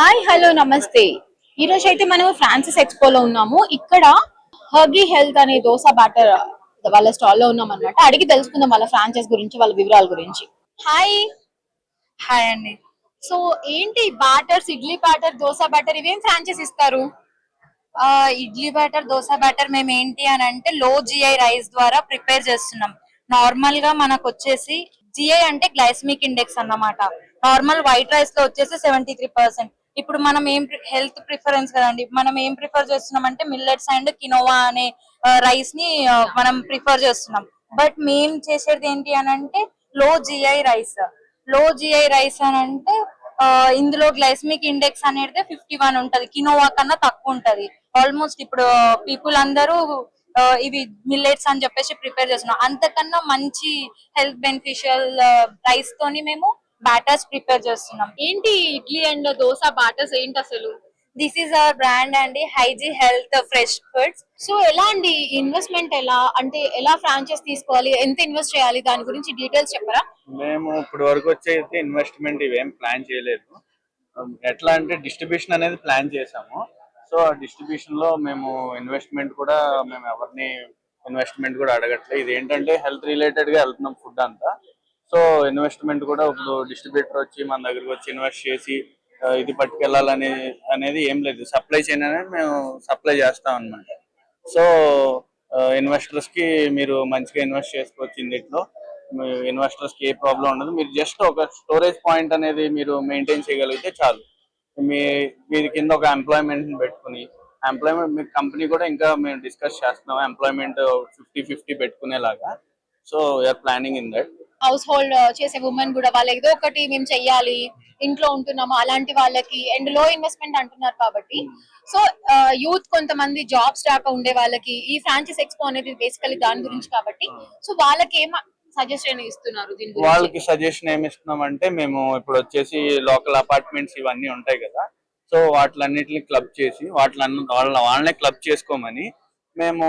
Hi hello నమస్తే. ఈ రోజు అయితే మనం ఫ్రాన్సిస్ ఎక్స్పోలో ఉన్నాము. ఇక్కడ హర్గీ హెల్త్ అనే దోసా బ్యాటర్ వాళ్ళ స్టాల్ లో ఉన్నాం అనమాట. అడిగి తెలుసుకుందాం వాళ్ళ ఫ్రాంచైజ్ గురించి, వాళ్ళ వివరాల గురించి. హాయ్. హాయ్ అండి. సో ఏంటి batters, idli batter, dosa batter ఇవేం ఫ్రాంచైజ్ ఇస్తారు? ఇడ్లీ బ్యాటర్, దోశ బ్యాటర్ మేము ఏంటి అని అంటే లో జిఐ రైస్ ద్వారా ప్రిపేర్ చేస్తున్నాం. నార్మల్ గా మనకు వచ్చేసి జిఐ అంటే గ్లైసమిక్ ఇండెక్స్ అన్నమాట. నార్మల్ వైట్ రైస్ లో వచ్చేసి 73%. ఇప్పుడు మనం ఏం హెల్త్ ప్రిఫరెన్స్ కదండి, మనం ఏం ప్రిఫర్ చేస్తున్నాం అంటే మిల్లెట్స్ అండ్ కినోవా అనే రైస్ ని మనం ప్రిఫర్ చేస్తున్నాం. బట్ మేం చేసేది ఏంటి అని అంటే లో జిఐ రైస్. లో జిఐ రైస్ అని అంటే ఇందులో గ్లైసమిక్ ఇండెక్స్ అనేది 51 ఉంటది, కినోవా కన్నా తక్కువ ఉంటది. ఆల్మోస్ట్ ఇప్పుడు పీపుల్ అందరూ ఇవి మిల్లెట్స్ అని చెప్పేసి ప్రిపేర్ చేస్తున్నాం. అంతకన్నా మంచి హెల్త్ బెనిఫిషియల్ రైస్ తోని మేము బ్యాటర్స్ ప్రిపేర్ చేస్తున్నాం. ఏంటి ఇడ్లీ అండ్ దోసా బ్యాటర్స్ ఏంటి అసలు? దిస్ ఈస్ అవర్ బ్రాండ్ అండి, హైజీ హెల్త్ ఫ్రెష్ ఫుడ్స్. సో ఎలా అండి ఇన్వెస్ట్మెంట్, ఎలా అంటే ఎలా ఫ్రాంచైజ్ తీసుకోవాలి, ఎంత ఇన్వెస్ట్ చేయాలి, దాని గురించి డీటెయిల్స్ చెప్పరా? మేము ఇప్పుడు వరకు వచ్చేది ఇన్వెస్ట్మెంట్ ఇవేం ప్లాన్ చేయలేదు. ఎట్లా అంటే డిస్ట్రిబ్యూషన్ అనేది ప్లాన్ చేసాము. సో ఆ డిస్ట్రిబ్యూషన్ లో మేము ఇన్వెస్ట్మెంట్ కూడా మేము ఎవరిని ఇన్వెస్ట్మెంట్ కూడా అడగట్లేదు. ఇది ఏంటంటే హెల్త్ రిలేటెడ్ గా వెళ్తున్నాం ఫుడ్ అంతా. సో ఇన్వెస్ట్మెంట్ కూడా ఇప్పుడు డిస్ట్రిబ్యూటర్ వచ్చి మన దగ్గరకు వచ్చి ఇన్వెస్ట్ చేసి ఇది పట్టుకెళ్ళాలని అనేది ఏం లేదు. సప్లై చైన్ అనేది మేము సప్లై చేస్తాం అనమాట. సో ఇన్వెస్టర్స్ కి మీరు మంచిగా ఇన్వెస్ట్ చేసుకోవచ్చు. ఇందులో ఇన్వెస్టర్స్ కి ఏ ప్రాబ్లం ఉండదు. మీరు జస్ట్ ఒక స్టోరేజ్ పాయింట్ అనేది మీరు మెయింటైన్ చేయగలిగితే చాలు. మీ కింద ఒక ఎంప్లాయ్మెంట్ పెట్టుకుని, ఎంప్లాయ్మెంట్ మీ కంపెనీ కూడా ఇంకా మేము డిస్కస్ చేస్తున్నాం ఎంప్లాయ్మెంట్ 50-50 పెట్టుకునేలాగా. So we are planning in that. Household చేసే ఉమెన్ కూడా వాళ్ళు ఏదో ఒకటి మేము చెయ్యాలి, ఇంట్లో ఉంటున్నాము అలాంటి వాళ్ళకి, అండ్ లో ఇన్వెస్ట్మెంట్ అంటున్నారు కాబట్టి, సో యూత్ కొంతమంది జాబ్స్ రాక ఉండే వాళ్ళకి ఈ ఫ్రాంచైజ్ ఎక్స్పో అనేది బేసికలీ దాని గురించి కాబట్టి, సో వాళ్ళకి ఏం సజెషన్ ఇస్తున్నారు దీని గురించి? వాళ్ళకి సజెషన్ ఏమి ఇస్తున్నాం అంటే, మేము ఇప్పుడు వచ్చేసి లోకల్ అపార్ట్మెంట్స్ ఇవన్నీ ఉంటాయి కదా, సో వాటిలన్నిటిని క్లబ్ చేసి వాళ్ళనే క్లబ్ చేసుకోమని మేము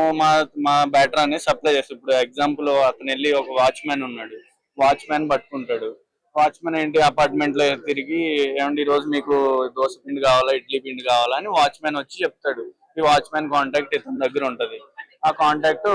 మా బ్యాటర్ అనేది సప్లై చేస్తాం. ఇప్పుడు ఎగ్జాంపుల్ అతను వెళ్ళి ఒక వాచ్మెన్ ఉన్నాడు, వాచ్మెన్ పట్టుకుంటాడు. వాచ్మెన్ ఏంటి అపార్ట్మెంట్ లో తిరిగి, ఏమండి ఈ రోజు మీకు దోశ పిండి కావాలా, ఇడ్లీ పిండి కావాలా అని వాచ్మెన్ వచ్చి చెప్తాడు. ఈ వాచ్మెన్ కాంటాక్ట్ ఇతని దగ్గర ఉంటది. ఆ కాంటాక్ట్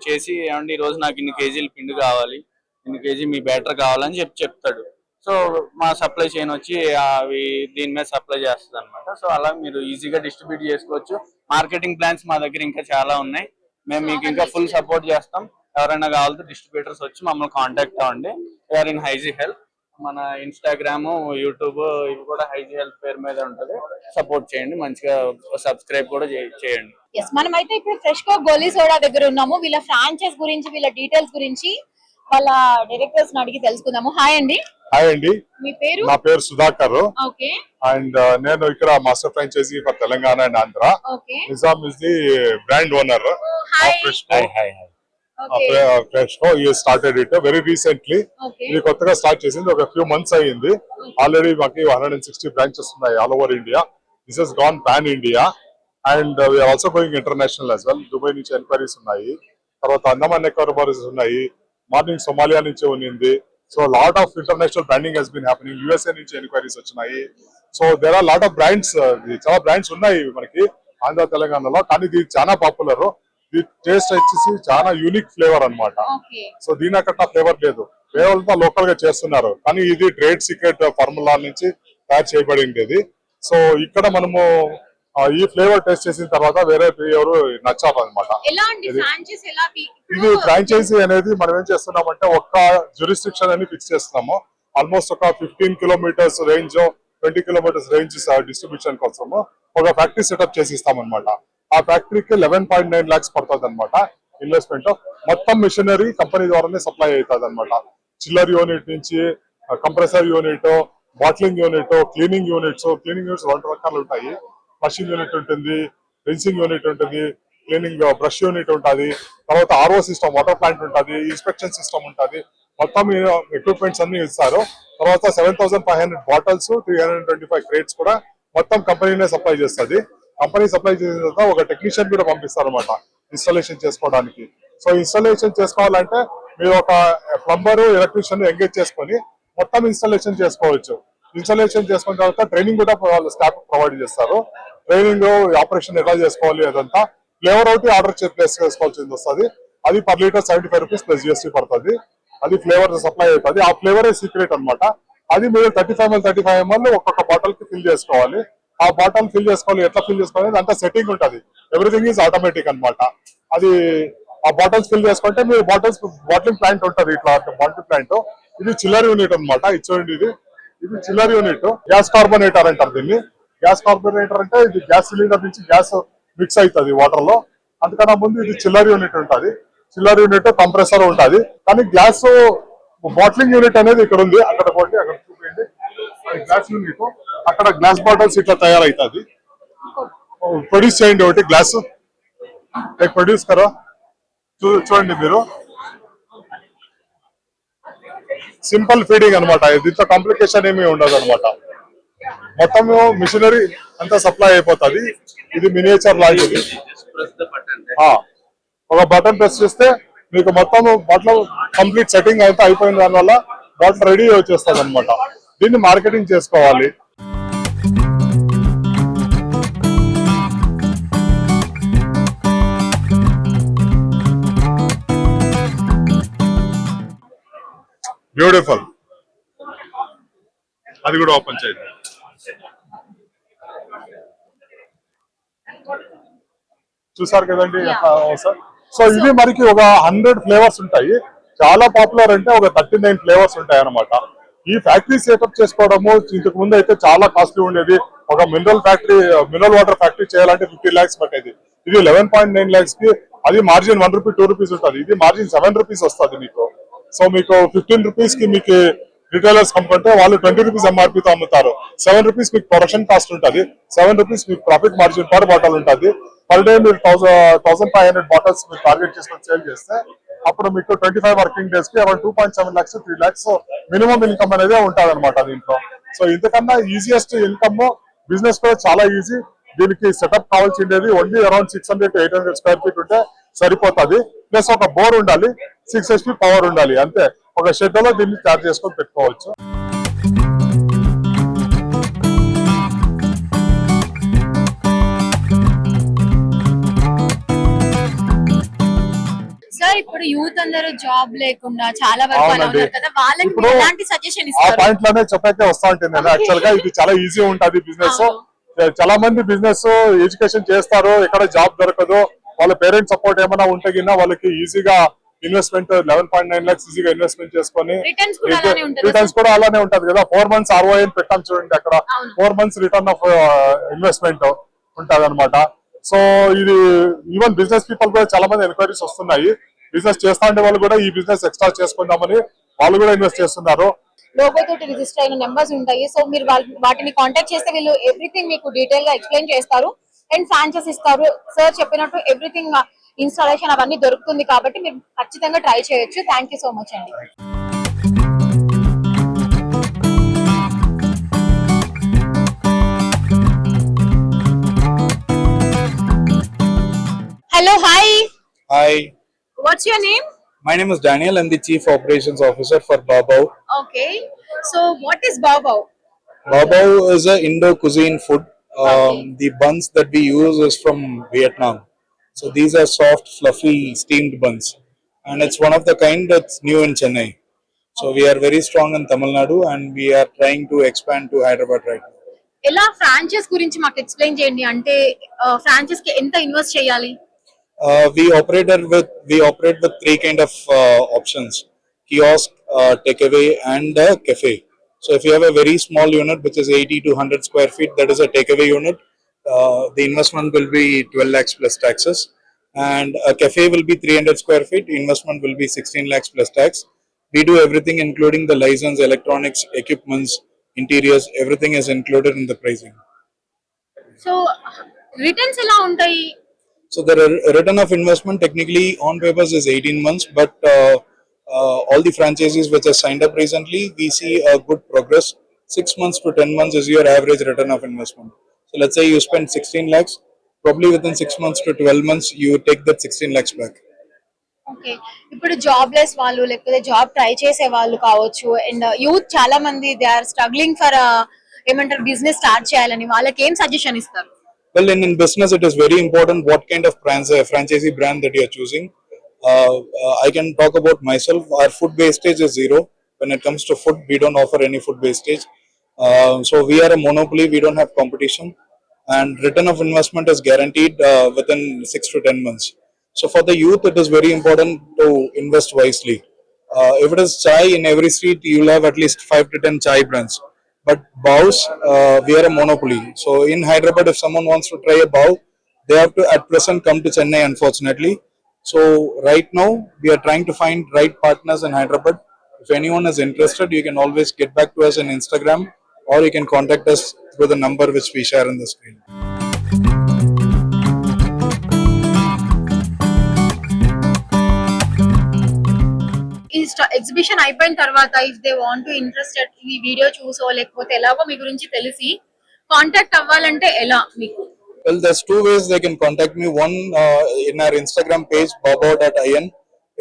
చేసి, ఏమండి ఈ రోజు నాకు ఇన్ని కేజీలు పిండి కావాలి, ఇన్ని కేజీ మీ బ్యాటర్ కావాలని చెప్తాడు. సో మా సప్లై చైన్ వచ్చి అవి దీని మీద సప్లై చేస్తుంది అనమాట. సో అలా మీరు ఈజీగా డిస్ట్రిబ్యూట్ చేసుకోవచ్చు. మార్కెటింగ్ ప్లాన్స్ మా దగ్గర ఇంకా చాలా ఉన్నాయి. మేము మీకు ఇంకా ఫుల్ సపోర్ట్ చేస్తాం. ఎవరైనా కావాలంటే డిస్ట్రిబ్యూటర్స్ వచ్చి మమ్మల్ని కాంటాక్ట్ అవ్వండి. We are in Hygie health. మన ఇన్స్టాగ్రామ్, యూట్యూబ్ ఇవి కూడా హైజీ హెల్త్ పేరు మీద ఉంటది. సపోర్ట్ చేయండి, మంచిగా సబ్స్క్రైబ్ కూడా చేయండి. మనమైతే ఇప్పుడు ఫ్రెష్ కో గోలీ సోడా దగ్గర ఉన్నాము. వీళ్ళ ఫ్రాంచైజ్ గురించి, వీళ్ళ డీటెయిల్స్ గురించి వాళ్ళ డైరెక్టర్స్ అడిగి తెలుసుకుందాము. హాయ్ అండి. హాయ్ అండి, మీ పేరు? నా పేరు సుధాకర్. ఓకే. అండ్ నేను ఇక్కడ master franchisee for Telangana and Andhra. Okay. Nizam is the brand owner. Fresh co you started it very recently. ఇది కొత్తగా స్టార్ట్ చేసింది, ఒక ఫ్యూ మంత్స్ అయ్యింది. ఆల్రెడీ మాకు 160 బ్రాంచెస్ ఉన్నాయి all over India. This has gone pan India and we're also going international as well. Dubai నుంచి enquiries ఉన్నాయి, తర్వాత అండమాన్ నికోబార్స్ ఉన్నాయి, మార్నింగ్ సోమాలియా నుంచి ఉన్నింది. So lot of international branding has been happening. USA నుంచి ఎంక్వైరీస్ వచ్చినాయి. So there are lot of brands, చాలా brands ఉన్నాయి మనకి ఆంధ్ర తెలంగాణలో. కానీ ఇది చాలా పాపులర్. ఇది టేస్ట్ వచ్చేసి చాలా యూనిక్ ఫ్లేవర్ అన్నమాట. సో దీని అక్కడ ఫ్లేవర్ లేదు, కేవలం లోకల్ గా చేస్తున్నారు. కానీ ఇది ట్రేడ్ సీక్రెట్ ఫార్ములా నుంచి తయారు చేయబడింది. సో ఇక్కడ మనము ఈ ఫ్లేవర్ టేస్ట్ చేసిన తర్వాత వేరే ఎవరు నచ్చారు అనమాట. ఇది ఫ్రాంచైజీ అనేది మనం ఏం చేస్తున్నామంటే ఒక్క జ్యూరిస్డిక్షన్ అని ఫిక్స్ చేస్తున్నాము. ఆల్మోస్ట్ ఒక 15 kilometres range, 20 kilometres range distribution కోసము ఒక ఫ్యాక్టరీ సెటప్ చేసి ఇస్తాం అనమాట. ఆ ఫ్యాక్టరీకి 11.9 lakhs పడుతుంది అనమాట ఇన్వెస్ట్మెంట్. మొత్తం మిషనరీ కంపెనీ ద్వారానే సప్లై అవుతుంది అనమాట. చిల్లర్ యూనిట్ నుంచి compressor unit, bottling unit, cleaning units 2 రకాలు ఉంటాయి. మషిన్ యూనిట్ ఉంటుంది, రిన్సింగ్ యూనిట్ ఉంటుంది, క్లీనింగ్ బ్రష్ యూనిట్ ఉంటుంది, తర్వాత ఆర్ఓ సిస్టమ్, వాటర్ ప్లాంట్ ఉంటుంది, ఇన్స్పెక్షన్ సిస్టమ్ ఉంటుంది. మొత్తం ఎక్విప్మెంట్స్ అన్ని ఇస్తారు. తర్వాత 7,500 బాటిల్స్, 325 క్రేట్స్ కూడా మొత్తం కంపెనీనే సప్లై చేస్తుంది. కంపెనీ సప్లై చేసిన తర్వాత ఒక టెక్నీషియన్ కూడా పంపిస్తారు అనమాట ఇన్స్టాలేషన్ చేసుకోవడానికి. సో ఇన్స్టాలేషన్ చేసుకోవాలంటే మీరు ఒక ప్లంబర్, ఎలక్ట్రీషియన్ ఎంగేజ్ చేసుకొని మొత్తం ఇన్స్టాలేషన్ చేసుకోవచ్చు. ఇన్స్టాలేషన్ చేసుకున్న తర్వాత ట్రైనింగ్ కూడా వాళ్ళ స్టాఫ్ ప్రొవైడ్ చేస్తారు. ట్రైనింగ్ ఆపరేషన్ ఎలా చేసుకోవాలి అదంతా. ఫ్లేవర్ ఒకటి ఆర్డర్ ప్లేస్ చేసుకోవాల్సింది వస్తుంది. అది per litre 75 rupees plus GST పడుతుంది. అది ఫ్లేవర్ సప్లై అవుతుంది. ఆ ఫ్లేవరే సీక్రెట్ అన్నమాట. అది మీరు 35 ml ఒక్కొక్క బాటిల్ కి ఫిల్ చేసుకోవాలి. ఆ బాటిల్ ఫిల్ చేసుకోవాలి, ఎట్లా ఫిల్ చేసుకోవాలి అంతా సెట్టింగ్ ఉంటుంది. ఎవ్రీథింగ్ ఈజ్ ఆటోమేటిక్ అన్నమాట. అది ఆ బాటిల్స్ ఫిల్ చేసుకుంటే మీరు బాటిలింగ్ ప్లాంట్ ఉంటుంది, ఇట్లా బాటిల్ ప్లాంట్. ఇది చిల్లర్ యూనిట్ అన్నమాట. ఇది చూడండి, ఇది చిల్లర్ యూనిట్. గ్యాస్ కార్బోనేటర్ అంటారు దీన్ని. గ్యాస్ కార్బోనేటర్ అంటే ఇది గ్యాస్ సిలిండర్ నుంచి గ్యాస్ మిక్స్ అవుతుంది వాటర్ లో. అందుకన్నా ముందు ఇది చిల్లర్ యూనిట్ ఉంటుంది. చిల్లర్ యూనిట్ కంప్రెసర్ ఉంటుంది. కానీ గ్యాస్ బాటిలింగ్ యూనిట్ అనేది ఇక్కడ ఉంది. అక్కడ పోండి, అక్కడ చూపించండి. గ్లాస్ యూనిట్ అక్కడ గ్లాస్ బాటిల్స్ ఇట్లా తయారవుతుంది. ప్రొడ్యూస్ చేయండి ఒకటి గ్లాస్ ప్రొడ్యూస్ కరో. చూడండి మీరు, సింపుల్ ఫీడింగ్ అనమాట. దీంతో కాంప్లికేషన్ ఏమీ ఉండదు అనమాట. మొత్తం మిషనరీ అంతా సప్లై అయిపోతుంది. ఇది మినియేచర్ లాంటిది. ఒక బటన్ ప్రెస్ చేస్తే మీకు మొత్తం బాటిల్ కంప్లీట్ సెట్టింగ్ అంతా అయిపోయిన దానివల్ల బాటిల్ రెడీ వచ్చేస్తుంది అనమాట. దీన్ని మార్కెటింగ్ చేసుకోవాలి. బ్యూటిఫుల్. అది కూడా ఓపెన్ చేయండి. చూసారు కదండి సార్. సో ఇది మనకి ఒక 100 ఫ్లేవర్స్ ఉంటాయి. చాలా పాపులర్ అంటే ఒక 39 ఫ్లేవర్స్ ఉంటాయి అనమాట. ఈ ఫ్యాక్టరీ సెటప్ చేసుకోవడము ఇంతకు ముందు అయితే చాలా కాస్ట్లీ ఉండేది. ఒక మినరల్ వాటర్ ఫ్యాక్టరీ చేయాలంటే 50 lakhs పట్టేది. ఇది 11.9 lakhs కి. అది మార్జిన్ 1 రూపీ 2 రూపీస్ ఉంటుంది. ఇది మార్జిన్ 7 రూపీస్ వస్తుంది మీకు. సో మీకు 15 రూపీస్ కి మీకు రిటైలర్స్ అమ్ముకుంటే వాళ్ళు 20 రూపీస్ MRPతో అమ్ముతారు. 7 రూపీస్ మీకు ప్రొడక్షన్ కాస్ట్ ఉంటుంది. 7 రూపీస్ మీకు ప్రాఫిట్ మార్జిన్ పర్ బాటిల్ ఉంటుంది. పర్ డే మీరు 1500 బాటిల్స్ మీరు టార్గెట్ చేసుకొని సేల్ చేస్తే అప్పుడు మీకు 25 వర్కింగ్ డేస్ కి around 2.7 lakhs 3 lakhs minimum income అనేది ఉంటుంది అనమాట దీంట్లో. సో ఇంతకన్నా ఈజియెస్ట్ ఇన్కమ్ బిజినెస్ కూడా చాలా ఈజీ. దీనికి setup కావాల్సిండేది only around 600 to 800 square feet ఉంటే సరిపోతుంది. ప్లస్ ఒక బోర్ ఉండాలి, 6 HP పవర్ ఉండాలి. అంతే. ఒక షెడ్ లో దీన్ని చార్జ్ చేసుకొని పెట్టుకోవచ్చు. సార్, ఇప్పుడు యూత్ అందరూ జాబ్ లేకుండా చాలా వరకు అలా అవునండి. ఉన్నారు కదా, వాళ్ళకి ఇప్పుడు మీరు ఎలాంటి సజెషన్ ఆ ఇస్తారు? పాయింట్ లోనే చెప్పైతే వస్తా ఉంటుంది. యాక్చువల్ గా ఇది చాలా ఈజీ ఉంటుంది బిజినెస్. చాలా మంది బిజినెస్ ఎడ్యుకేషన్ చేస్తారు, ఎక్కడ జాబ్ దొరకదు. వాళ్ళ పేరెంట్స్ సపోర్ట్ ఏమైనా ఉంటే గిన్నా వాళ్ళకి ఈజీగా ఇన్వెస్ట్మెంట్ 11.9 lakhs ఈజీగా ఇన్వెస్ట్మెంట్ చేసుకొని రిటర్న్స్ కూడా అలానే ఉంటుందా రిటర్న్స్ కూడా అలానే ఉంటది కదా. 4 months ROI అని పెట్టాం చూడండి. అక్కడ అవును. 4 months రిటర్న్ ఆఫ్ ఇన్వెస్ట్మెంట్ ఉంటది అనమాట. సో ఇది ఈవెన్ బిజినెస్ పీపుల్ కూడా చాలా మంది ఎంక్వైరీస్ వస్తున్నాయి. బిజినెస్ చేస్తా ఉండే వాళ్ళు కూడా ఈ బిజినెస్ ఎక్స్ట్రా చేసుకుందామని వాళ్ళు కూడా ఇన్వెస్ట్ చేస్తున్నారు. లోగో తోటి రిజిస్టర్ అయిన నెంబర్స్ ఉంటాయి. సో మీరు వాటిని కాంటాక్ట్ చేస్తే వీళ్ళు ఎవ్రీథింగ్ మీకు డీటెయిల్ గా ఎక్స్ప్లెయిన్ చేస్తారు అండ్ ఫ్రాంచైజ్ ఇస్తారు. సార్ చెప్పినట్టు ఎవ్రీథింగ్ ఇన్స్టాలేషన్ అవన్నీ దొరుకుతుంది కాబట్టి మీరు ఖచ్చితంగా ట్రై చేయొచ్చు. థ్యాంక్ యూ సో మచ్ అండి. Hello, hi. Hi, watts your name? my name is Daniel. I'm the Chief Operations Officer for Babao. Okay. So what is Babao? Babao is a Indo cuisine food. The buns that we use is from Vietnam. So these are soft, fluffy, steamed buns. And it's one of the kind that's new in Chennai. So we are very strong in Tamil Nadu and we are trying to expand to Hyderabad right now. ఎలా franchise గురించి మాకు explain చేయండి. అంటే franchise కి ఎంత invest చేయాలి? We operate with three kind of options: kiosk, takeaway, and cafe. So if you have a very small unit which is 80 to 100 square feet, that is a takeaway unit. The investment will be 12 lakhs plus taxes, and a cafe will be 300 square feet. Investment will be 16 lakhs plus tax. We do everything including the license, electronics, equipments, interiors. Everything is included in the pricing. So returns ఎలా ఉంటాయి? So the return of investment technically on papers is 18 months, but all the franchisees which are signed up recently, we see a good progress. 6 months to 10 months is your average return of investment. So let's say you spend 16 lakhs, probably within 6 months to 12 months, you take that 16 lakhs back. Okay. ఇప్పుడు jobless వాళ్ళు లేకపోతే job try చేసే వాళ్ళు కావచ్చు and youth చాలా మంది they are struggling for ఏమంటారు business start చేయాలని వాళ్ళకి ఏం సజెషన్ ఇస్తారు? Well, in business, it is very important what kind of franchisee brand that you are choosing. I can talk about myself. Our food wastage is zero. When it comes to food, we don't offer any food wastage. So we are a monopoly. We don't have competition, and return of investment is guaranteed within 6 to 10 months. So for the youth, it is very important to invest wisely. If it is chai in every street, you will have at least 5 to 10 chai brands. But bows, we are a monopoly. So in Hyderabad, if someone wants to try a bow, they have to at present come to Chennai, unfortunately. So right now, we are trying to find right partners in Hyderabad. If anyone is interested, you can always get back to us on Instagram, or you can contact us through the number which we share on the screen. ఈ exhibition అయిపోయిన తర్వాత if they want to interested ఈ video చూసో లేకపోతే ఎలాగో మీ గురించి తెలిసి contact అవ్వాలంటే ఎలా మీకు? Well, there's two ways they can contact me. One, in our Instagram page, babo.in.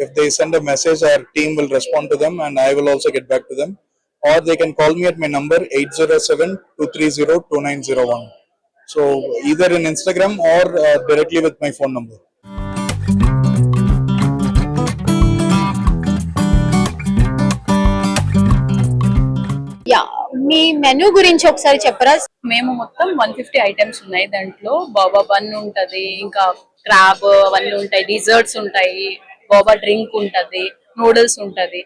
If they send a message, our team will respond to them and I will also get back to them. Or they can call me at my number 807-230-2901. So either in Instagram or directly with my phone number. Yeah, me menu గురించి ఒకసారి చెప్పరా? మేము మొత్తం 150 items ఉన్నాయి. దాంట్లో బాబా bun ఉంటది, ఇంకా crab అవన్నీ ఉంటాయి, డిజర్ట్స్ ఉంటాయి, బాబా డ్రింక్ ఉంటది, నూడిల్స్ ఉంటది.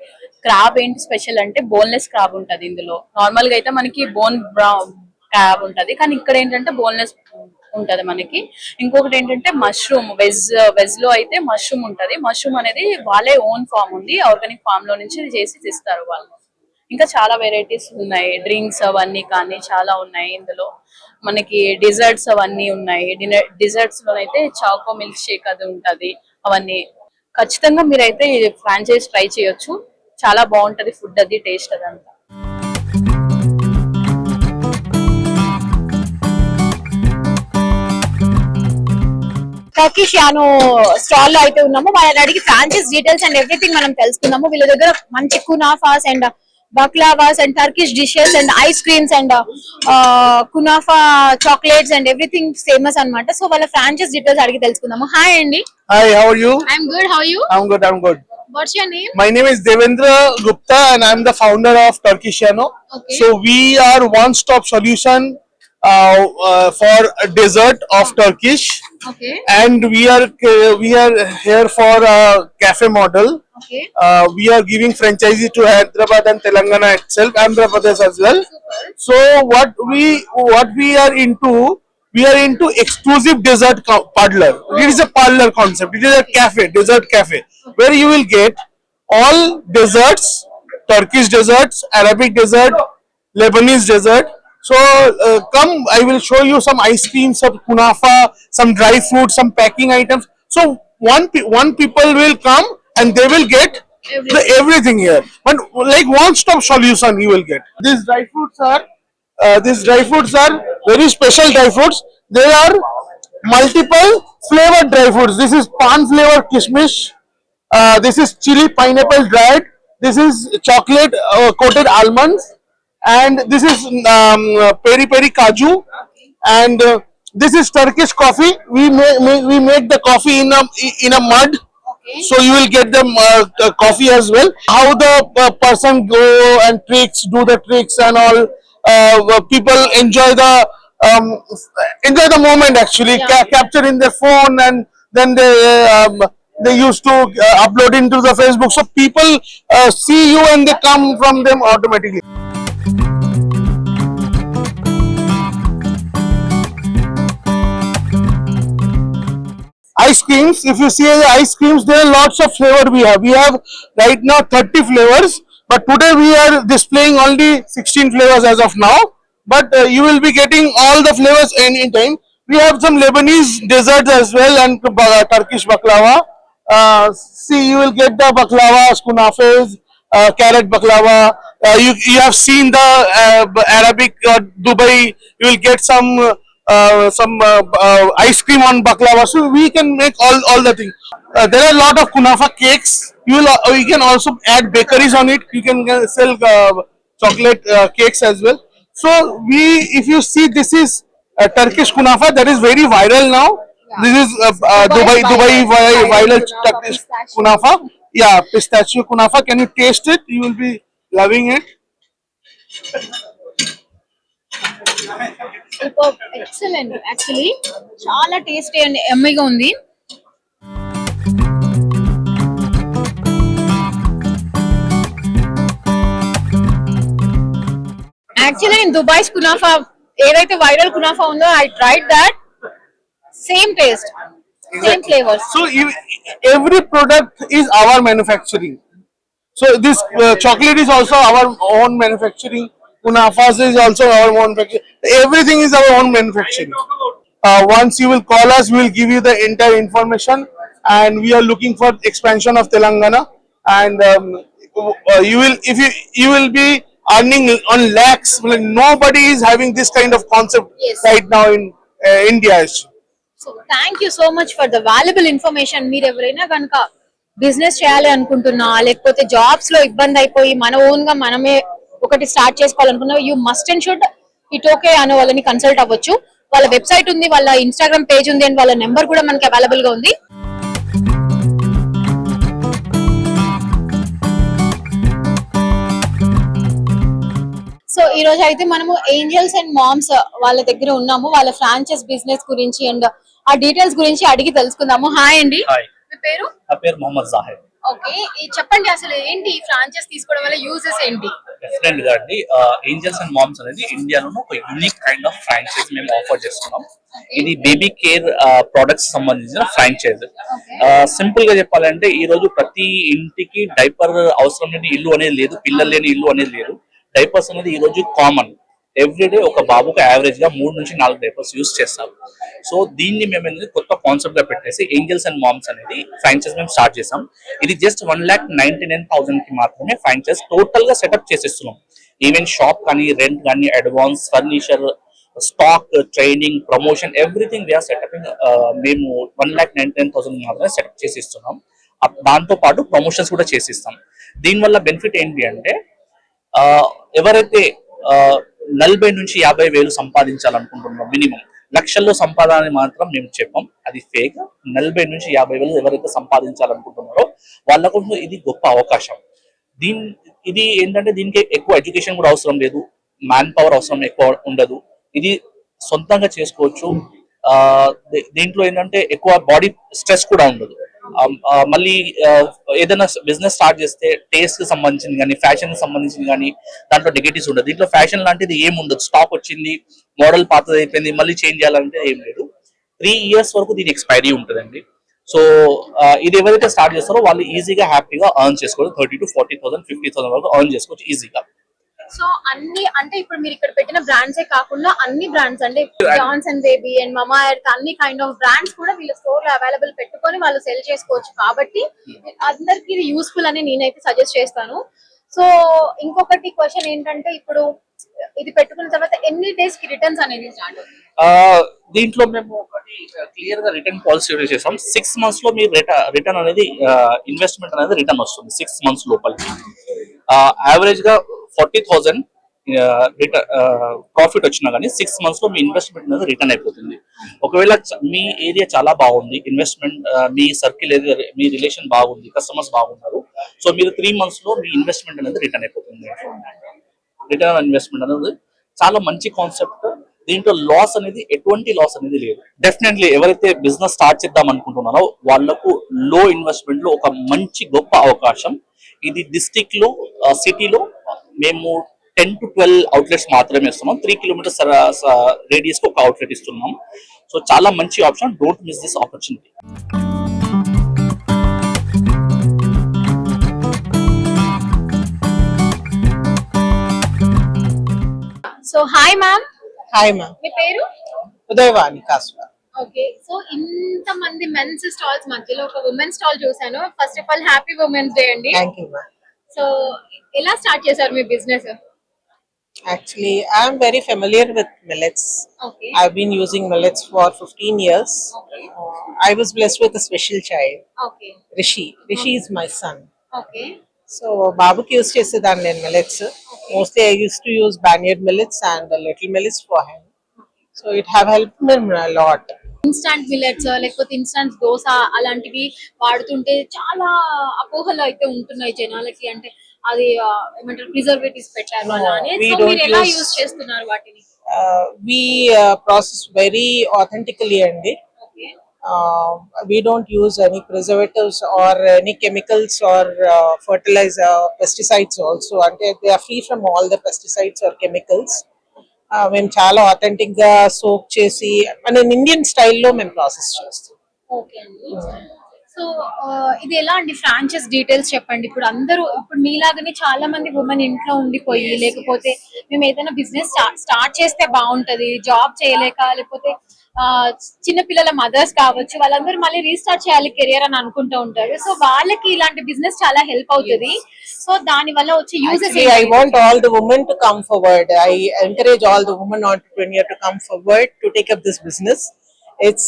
క్రాబ్ ఏంటి స్పెషల్ అంటే బోన్లెస్ క్రాబ్ ఉంటది ఇందులో. నార్మల్ గా అయితే మనకి బోన్ క్రాబ్ ఉంటది, కానీ ఇక్కడ ఏంటంటే బోన్లెస్ ఉంటది మనకి. ఇంకొకటి ఏంటంటే మష్రూమ్, వెజ్ లో అయితే మష్రూమ్ ఉంటది. మష్రూమ్ అనేది వాళ్ళే ఓన్ ఫామ్ ఉంది, ఆర్గానిక్ ఫామ్ లో నుంచి చేసి తెస్తారు వాళ్ళు. ఇంకా చాలా వెరైటీస్ ఉన్నాయి, డ్రింక్స్ అవన్నీ కానీ చాలా ఉన్నాయి ఇందులో. మనకి డిజర్ట్స్ అవన్నీ ఉన్నాయి. డిజర్ట్స్ లో అయితే చాకో మిల్క్ షేక్ అది ఉంటది. అవన్నీ ఖచ్చితంగా మీరైతే ఫ్రాంచైజ్ ట్రై చేయొచ్చు. చాలా బాగుంటది ఫుడ్ అది, టేస్ట్ అదంతా. టర్కిష్ యానో స్టాల్ లో అయితే ఉన్నాము. వాళ్ళని అడిగి ఫ్రాంచైజ్ డీటెయిల్స్ అండ్ ఎవ్రీథింగ్ మనం తెలుసుకున్నాము. వీళ్ళ దగ్గర మంచి kunafas and baklavas and Turkish dishes and ice creams and kunafa chocolates and everything famous అన్నమాట. సో వాళ్ళ ఫ్రాంచైజ్ డీటెయిల్స్ అడిగి తెలుసుకుందాము. హాయ్ అండి. Hi, how are you? I'm good, how you? I'm good, I'm good. What's your name? My name is Devendra Gupta and I'm the founder of Turkishiano. Okay. So we are one-stop solution for a dessert of Turkish, okay and we are here for a cafe model. Okay We are giving franchisee to Hyderabad and Telangana itself, Andhra Pradesh as well. So what we are into, we are into exclusive dessert parlor. It is a parlor concept. It is a cafe, dessert cafe, where you will get all desserts, Turkish desserts, Arabic dessert, Lebanese dessert. So come, I will show you some ice cream, some kunafa, some dry fruit, some packing items. So one people will come and they will get everything here. But like one-stop solution you will get. These dry fruits are very special dry fruits. They are multiple flavored dry fruits. This is pan flavored kishmish. This is chili pineapple dried. This is chocolate coated almonds. And this is peri peri kaju. And this is Turkish coffee. We make the coffee in a mud. So you will get the coffee as well. How the person go and do the tricks and all. People enjoy the moment actually, capture in their phone, and then they used to upload into the Facebook. So people see you and they come from them automatically. Ice creams, if you see the ice creams, there are lots of flavor we have. We have right now 30 flavors, but today we are displaying only 16 flavors as of now. But you will be getting all the flavors anytime. We have some Lebanese desserts as well and Turkish baklava. See, you will get the baklava, kunafes, carrot baklava. You have seen the Arabic Dubai. You will get some some ice cream on baklava. So we can make all the thing. There are a lot of kunafa cakes. You can also add bakeries on it. You can sell chocolate cakes as well. So if you see, this is Turkish kunafa that is very viral now. This is Dubai viral Turkish kunafa. Yeah, pistachio kunafa. Can you taste it? You will be loving it. Excellent, actually చాలా tasty and ఎమ్మీగా ఉంది. Actually నేను Dubai kunafa ఏదైతే viral kunafa ఉందో I tried that, same taste, same flavours. So every product is our manufacturing. So this chocolate is also our own manufacturing. Kunafas is also our own manufacturing. Everything is our own manufacturing. Once you will call us, we will give you the entire information. And we are looking for expansion of Telangana. And you will be earning on lakhs. Nobody is having this kind of concept right now in India. So thank you so much for the valuable information. మీరు ఎవరైనా కనుక business చేయాలి అనుకుంటున్నా, లేకపోతే jobs లో ఇబ్బంది అయిపోయి మన ఓన్ గా మనమే ఒకటి స్టార్ట్ చేసుకోవాలనుకున్నా, యూ మస్ట్ అండ్ షుడ్ ఇటోకే అనే వాళ్ళని కన్సల్ట్ అవ్వచ్చు. వాళ్ళ వెబ్సైట్ ఉంది, వాళ్ళ ఇన్స్టాగ్రామ్ పేజ్ ఉంది, అండ్ వాళ్ళ నెంబర్ కూడా మనకి అవైలబుల్ గా ఉంది. సో ఈ రోజు అయితే మనము ఏంజల్స్ అండ్ మామ్స్ వాళ్ళ దగ్గర ఉన్నాము. వాళ్ళ ఫ్రాంచైజ్ బిజినెస్ గురించి అండ్ ఆ డీటెయిల్స్ గురించి అడిగి తెలుసుకుందాము. హాయ్ అండి, మీ పేరు? నా పేరు మొహమ్మద్ జాహిర్. ఓకే, చెప్పండి అసలు ఏంటి ఈ ఫ్రాంచైజ్ తీసుకోవడం వల్ల యూజెస్ ఏంటి? డెఫినెట్ గా అండి, ఏంజల్స్ అండ్ మామ్స్ అనేది ఇండియాలోనే ఒక యూనిక్ కైండ్ ఆఫ్ ఫ్రాంచైజ్ మేము ఆఫర్ చేస్తున్నాం. ఇది బేబీ కేర్ ప్రొడక్ట్స్ సంబంధించిన ఫ్రాంచైజ్. సింపుల్ గా చెప్పాలంటే ఈ రోజు ప్రతి ఇంటికి డైపర్ అవసరం లేని ఇల్లు అనేది లేదు, పిల్లలు లేని ఇల్లు అనేది లేదు. డైపర్స్ అనేది ఈ రోజు కామన్. ఎవ్రీడే ఒక బాబుకి యావరేజ్ గా 3 నుంచి 4 డైపర్స్ యూస్ చేస్తారు. సో దీన్ని మేము అనేది కొత్త కాన్సెప్ట్ గా పెట్టేసి ఏంజల్స్ అండ్ మామ్స్ అనేది ఫ్రాంచైజ్ మేము స్టార్ట్ చేసాం. ఇది జస్ట్ 1,99,000 కి మాత్రమే ఫ్రాంచైజ్ టోటల్ గా సెటప్ చేసేస్తున్నాం. ఈవెన్ షాప్ కానీ, రెంట్ కానీ, advance, furniture, stock, training, promotion, everything we are setuping. మేము 1,99,000 మాత్రమే సెటప్ చేసి ఇస్తున్నాం. దాంతో పాటు ప్రమోషన్స్ కూడా చేసిస్తాం. దీనివల్ల బెనిఫిట్ ఏంటి అంటే ఎవరైతే 40 నుంచి 50,000 సంపాదించాలనుకుంటున్నాం, మినిమం లక్షల్లో సంపాదన మాత్రం మేము చెప్పాం, అది ఫేక్. 40 నుంచి 50,000 ఎవరైతే సంపాదించాలనుకుంటున్నారో వాళ్ళ కోసం ఇది గొప్ప అవకాశం. ఇది ఏంటంటే దీనికి ఎక్కువ ఎడ్యుకేషన్ కూడా అవసరం లేదు, మ్యాన్ పవర్ అవసరం ఎక్కువ ఉండదు. ఇది సొంతంగా చేసుకోవచ్చు. దీంట్లో ఏంటంటే ఎక్కువ బాడీ స్ట్రెస్ కూడా ఉండదు. మళ్ళీ ఏదైనా బిజినెస్ స్టార్ట్ చేస్తే టేస్ట్ కి సంబంధించింది కానీ, ఫ్యాషన్ కి సంబంధించింది కానీ దాంట్లో నెగటివ్స్ ఉండదు. దీంట్లో ఫ్యాషన్ లాంటిది ఏం ఉండదు. స్టాక్ వచ్చింది, మోడల్ పాతది అయిపోయింది, మళ్ళీ చేంజ్ చేయాలంటే ఏం లేదు. 3 years వరకు దీని ఎక్స్పైరీ ఉంటుందండి. సో ఇది ఎవరైతే స్టార్ట్ చేస్తారో వాళ్ళు ఈజీగా హ్యాపీగా ఎర్న్ చేసుకోవచ్చు. 30,000 to 40,000, 50,000 వరకు ఎర్న్ చేసుకోవచ్చు ఈజీగా. సో అన్ని అంటే ఇప్పుడు మీరు ఇక్కడ పెట్టిన బ్రాండ్సే కాకుండా అన్ని బ్రాండ్స్ అంటే జాన్సన్ బేబీ అండ్ మమా ఎర్త్ అన్ని కైండ్ ఆఫ్ బ్రాండ్స్ కూడా వీళ్ళ స్టోర్ లో అవైలబుల్ పెట్టుకొని వాళ్ళు సెల్ చేసుకోవచ్చు. కాబట్టి అందరికి ఇది యూస్ఫుల్ అని నేనైతే సజెస్ట్ చేస్తాను. సో ఇంకొకటి క్వశ్చన్ ఏంటంటే, ఇప్పుడు ఇది పెట్టుకున్న తర్వాత ఎన్ని డేస్ కి రిటర్న్స్ అనేది స్టార్ట్ అవుతుంది? దీంట్లో మేము ఒకటి క్లియర్ గా రిటర్న్ పాలసీ చేసాం. 6 months లో మీ రిటర్న్ అనేది ఇన్వెస్ట్మెంట్ అనేది రిటర్న్ వస్తుంది. 6 months లోపలికి యావరేజ్ గా 40,000 ప్రాఫిట్ వచ్చినా కానీ 6 months లో మీ ఇన్వెస్ట్మెంట్ అనేది రిటర్న్ అయిపోతుంది. ఒకవేళ మీ ఏరియా చాలా బాగుంది, ఇన్వెస్ట్మెంట్ మీ సర్కిల్ ఏరియా, మీ రిలేషన్ బాగుంది, కస్టమర్స్ బాగున్నారు, సో మీరు 3 months లో మీ ఇన్వెస్ట్మెంట్ అనేది రిటర్న్ అయిపోతుంది. రిటర్న్ ఆన్ ఇన్వెస్ట్మెంట్ అనేది చాలా మంచి కాన్సెప్ట్. దీంట్లో లాస్ అనేది ఎటువంటి లాస్ అనేది లేదు. డెఫినెట్లీ ఎవరైతే బిజినెస్ స్టార్ట్ చేద్దాం అనుకుంటున్నారో వాళ్ళకు లో ఇన్వెస్ట్మెంట్ లో ఒక మంచి గొప్ప అవకాశం. ఇది డిస్ట్రిక్ట్ లో, సిటీలో మేము 10 to 12 అవుట్లెట్స్ మాత్రమే ఇస్తున్నాం. 3 kilometers రేడియస్ కి ఒక అవుట్లెట్ ఇస్తున్నాం. సో చాలా మంచి option. Don't miss this opportunity. So hi ma'am. Hi ma'am, మీ పేరు? ఉదయవాణి కాస్వా. ఓకే, సో ఇంత మంది మెన్స్ స్టాల్స్ మధ్యలో ఒక ఉమెన్ స్టాల్ చూసాను. First of all happy women's day అండి. Thank you ma'am. సో ఎలా స్టార్ట్ చేశారు మీ business? Actually, I'm very familiar with millets. Okay. I've been using millets for 15 years. Okay. I was blessed with a special child, Okay. Rishi. Rishi is my son. Okay. So, Babuki used to say that in millets. Mostly, I used to use banyan millets and the little millets for him. So, it have helped him a lot. Instant millets లేకపోతే instant dosa అలాంటివి వాడుతుంటే చాలా అపోహలు అయితే ఉంటున్నాయి జనాలకి. అంటే అది ఏమంటారు ప్రిజర్వేటివ్స్ పెట్టారు అలా అని. we సో don't మీరు ఎలా use- యూజ్ చేస్తున్నారు వాటిని? We process very authentically, and okay. we don't use any preservatives or any chemicals or fertilizer, pesticides also. And they are free from all the pesticides or chemicals. మేము చాలా authentic గా soak చేసి మన Indian స్టైల్లో మేము process చేస్తాం. Okay అండి. So ఇది ఎలా అండి ఫ్రాంచైజ్ డీటెయిల్స్ చెప్పండి. ఇప్పుడు అందరూ ఇప్పుడు మీలాగానే చాలా మంది ఉమెన్ ఇంట్లో ఉండిపోయి లేకపోతే మేము ఏదైనా బిజినెస్ స్టార్ట్ చేస్తే బాగుంటది, జాబ్ చేయలేక లేకపోతే చిన్న పిల్లల మదర్స్ కావచ్చు, వాళ్ళందరూ మళ్ళీ రీస్టార్ట్ చేయాలి కెరియర్ అని అనుకుంటూ ఉంటారు. సో వాళ్ళకి ఇలాంటి బిజినెస్ చాలా హెల్ప్ అవుతుంది. సో దాని వల్ల వచ్చే uses Actually, I want all the women to come forward. I encourage all the women entrepreneurs to come forward to take up this business. It's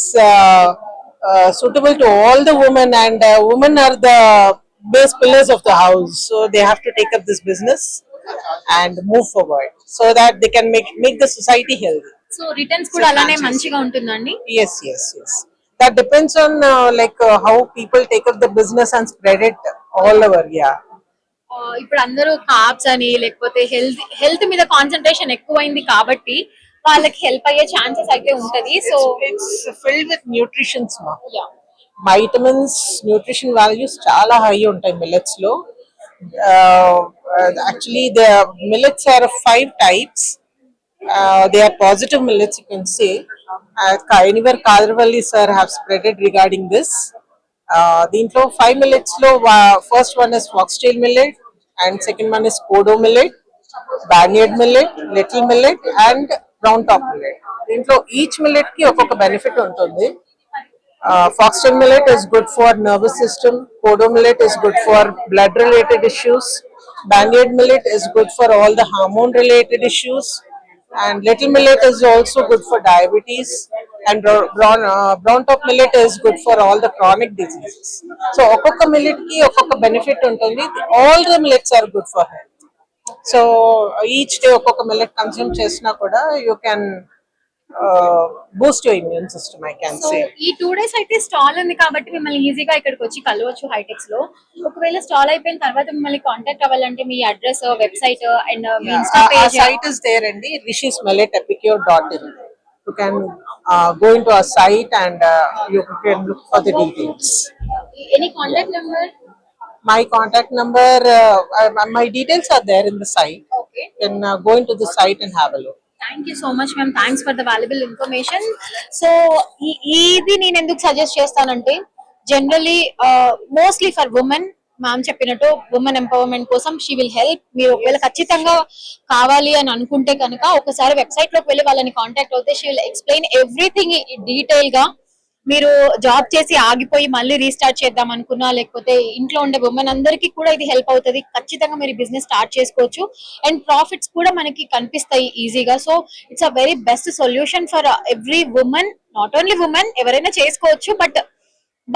suitable to all the women, and women are the base pillars of the house. So they have to take up this business and move forward so that they can make the society healthy. So returns కూడా అలానే మంచిగా ఉంటుందండి. Yes, yes, yes. That depends on how people take up the business and spread it all over. Yeah. ఇప్పుడు అందరూ carbs అని లేకపోతే health మీద concentration ఎక్కువైంది కాబట్టి వాళ్ళకి హెల్ప్ అయ్యే ఛాన్సెస్ అయితే ఉంటది. So It's filled with nutrition, vitamins, nutrition values చాలా high ఉంటాయి millets లో. Actually, the millets are of 5 types. They are positive millets, you can say. Anywhere Kadravalli sir have spreaded regarding this. దీంట్లో 5 millets లో first one is foxtail millet, and second one is kodo millet, barnyard millet, little millet, and brown top millet. దీంట్లో each millet కి ఒక్కొక్క benefit ఉంటుంది. Foxtail millet is good for nervous system. Kodo millet is good for blood related issues. Barnyard millet is good for all the hormone related issues. And little millet is also good for diabetes. And brown top millet is good for all the chronic diseases. So okokka millet ki okokka benefit untundi. All the millets are good for health. So each day okokka millet consume chesna kuda you can boost your immune system, I can so say. ఈ 2 days అయితే stall ఉంది కాబట్టి మిమ్మల్ని ఈజీగా ఇక్కడికి వచ్చి కలవచ్చు హైటెక్స్ లో. ఒకవేళ స్టాల్ అయిపోయిన తర్వాత మిమ్మల్ని కాంటాక్ట్ అవ్వాలంటే మీ అడ్రస్, వెబ్సైట్ అండ్ మీ Insta Our page. site is there, and rishismilletepicure.in. You can go into our site and you can look for the details. Any contact number? My contact number, my details are there in the site. Okay. You can go into the site and have a look. Thank you so much ma'am, thanks for the valuable information. So ఇది నేను ఎందుకు suggest చేస్తానంటే generally mostly for women, ma'am చెప్పినట్టు women empowerment కోసం she will help. మీరు ఒకవేళ ఖచ్చితంగా కావాలి అని అనుకుంటే కనుక ఒకసారి వెబ్సైట్ లోకి వెళ్ళి వాళ్ళని కాంటాక్ట్ అవుతే she will explain everything detail గా. మీరు జాబ్ చేసి ఆగిపోయి మళ్ళీ రీస్టార్ట్ చేద్దాం అనుకున్నా లేకపోతే ఇంట్లో ఉండే ఉమెన్ అందరికీ కూడా ఇది హెల్ప్ అవుతుంది. ఖచ్చితంగా మీరు బిజినెస్ స్టార్ట్ చేసుకోవచ్చు అండ్ ప్రాఫిట్స్ కూడా మనకి కనిపిస్తాయి ఈజీగా. So it's a very best solution for every women, not only women, ఎవరైనా చేసుకోవచ్చు. బట్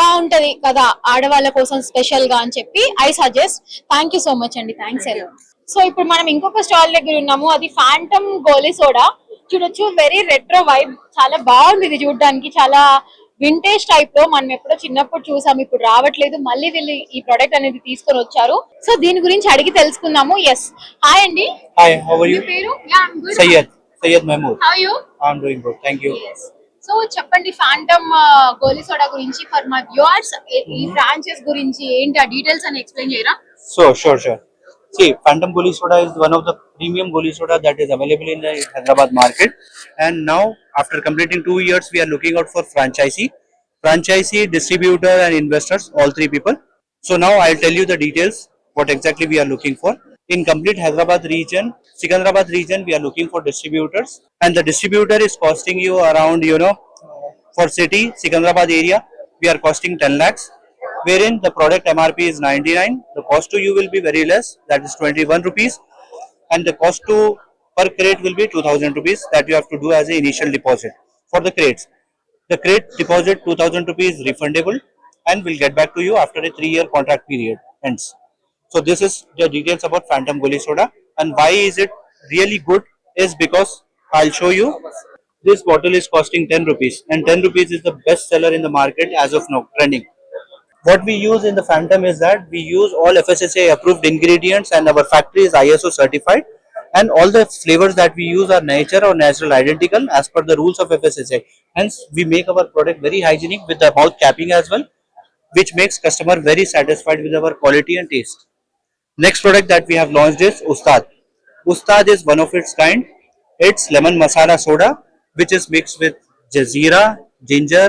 బాగుంటది కదా ఆడవాళ్ళ కోసం స్పెషల్ గా అని చెప్పి I suggest. Thank you so much అండి, థ్యాంక్స్ అండి. సో ఇప్పుడు మనం ఇంకొక స్టాల్ దగ్గర ఉన్నాము, అది ఫాంటమ్ గోలీ సోడా. చూడొచ్చు, వెరీ రెట్రో వైబ్, చాలా బాగుంది ఇది చూడడానికి. చాలా వింటేజ్ టైప్ లో మనం ఎప్పుడో చిన్నప్పుడు చూసాం, ఇప్పుడు రావట్లేదు. మళ్ళీ వీళ్ళు ఈ ప్రొడక్ట్ అనేది తీసుకొని వచ్చారు. సో దీని గురించి అడిగి తెలుసుకుందాము. ఎస్, హాయ్ అండి. Hi, how are మీ you? పేరు? Yeah, I am good. Syed Mahmood. How are you? I'm doing good, thank you. So చెప్పండి ఫాంటమ్ గోలీ సోడా గురించి ఫర్ మై వ్యూవర్స్. ఈ ఫ్రాంచైజ్ గురించి ఏంటి ఆ డీటెయిల్స్ అని ఎక్స్ప్లెయిన్ చేయరా? Sure. See, Phantom Goli Soda is one of the premium Goli Soda that is available in the Hyderabad market. And now, after completing 2 years, we are looking out for franchisee, distributor, and investors, all 3 people. So now I'll tell you the details, what exactly we are looking for. In complete Hyderabad region, Sikandrabad region, we are looking for distributors. And the distributor is costing you around, for city, Sikandrabad area, we are costing 10 lakhs. Wherein the product MRP is 99, the cost to you will be very less, that is 21 rupees, and the cost to Per crate will be 2000 rupees that you have to do as an initial deposit for the crates. The crate deposit 2000 rupees refundable and will get back to you after a 3-year contract period ends. So this is the details about Phantom Goli Soda, and why is it really good is because I'll show you. This bottle is costing 10 rupees and 10 rupees is the best seller in the market as of now, trending. What we use in the Phantom is that we use all FSSAI approved ingredients and our factory is ISO certified, and all the flavors that we use are nature or natural identical as per the rules of FSSAI. Hence we make our product very hygienic with the mouth capping as well, which makes customer very satisfied with our quality and taste. Next product that we have launched is Ustad. Ustad is one of its kind. It's lemon masala soda which is mixed with jazeera, ginger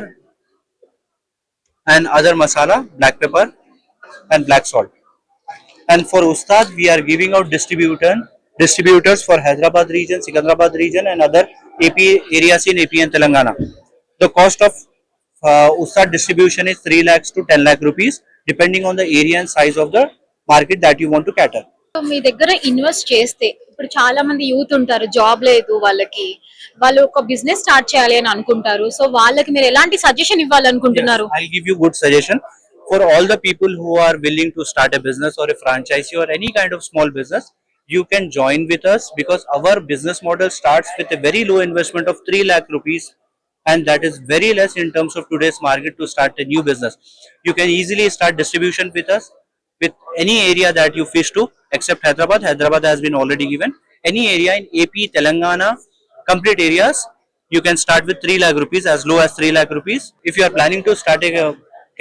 and other masala, black pepper and black salt. And for Ustad, we are giving out distributors for Hyderabad region, Sikandrabad region and other AP areas in AP and Telangana. The cost of Ustad distribution is 3 lakhs to 10 lakh rupees depending on the area and size of the market that you want to cater. మీ దగ్గర invest చేస్తే ఇప్పుడు చాలా మంది youth ఉంటారు, job లేదు వాళ్ళకి, వాళ్ళు ఒక బిజినెస్ స్టార్ట్ చేయాలి అని అనుకుంటారు. సో వాళ్ళకి మీరు ఎలాంటి suggestion ఇవ్వాలనుకుంటున్నారు? Yes, I'll give you good suggestion for all the people who are willing to start a business or a franchisee or any kind of small business. You can join with us because our business model starts with a very low investment of 3 lakh rupees, and that is very less in terms of today's market to start a new business. You can easily start distribution with us with any area that you wish to, except Hyderabad. Hyderabad has been already given. Any area in AP, Telangana, complete areas, you can start with 3 lakh rupees, as low as 3 lakh rupees. If you are planning to start a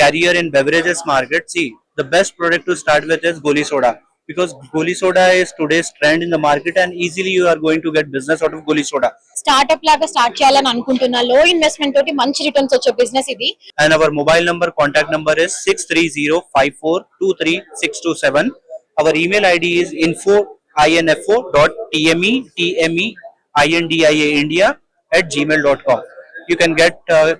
career in beverages market, see, the best product to start with is Goli Soda, because Goli Soda is today's trend in the market and easily you are going to get business out of Goli Soda. Startup లాగా start చేయాలని అనుకుంటున్నా, లో investment తోటి మంచి returns వచ్చే business ఇది. And our mobile number, contact number is 63054232627. Our email ID is info@tmeindia@gmail.com. You can get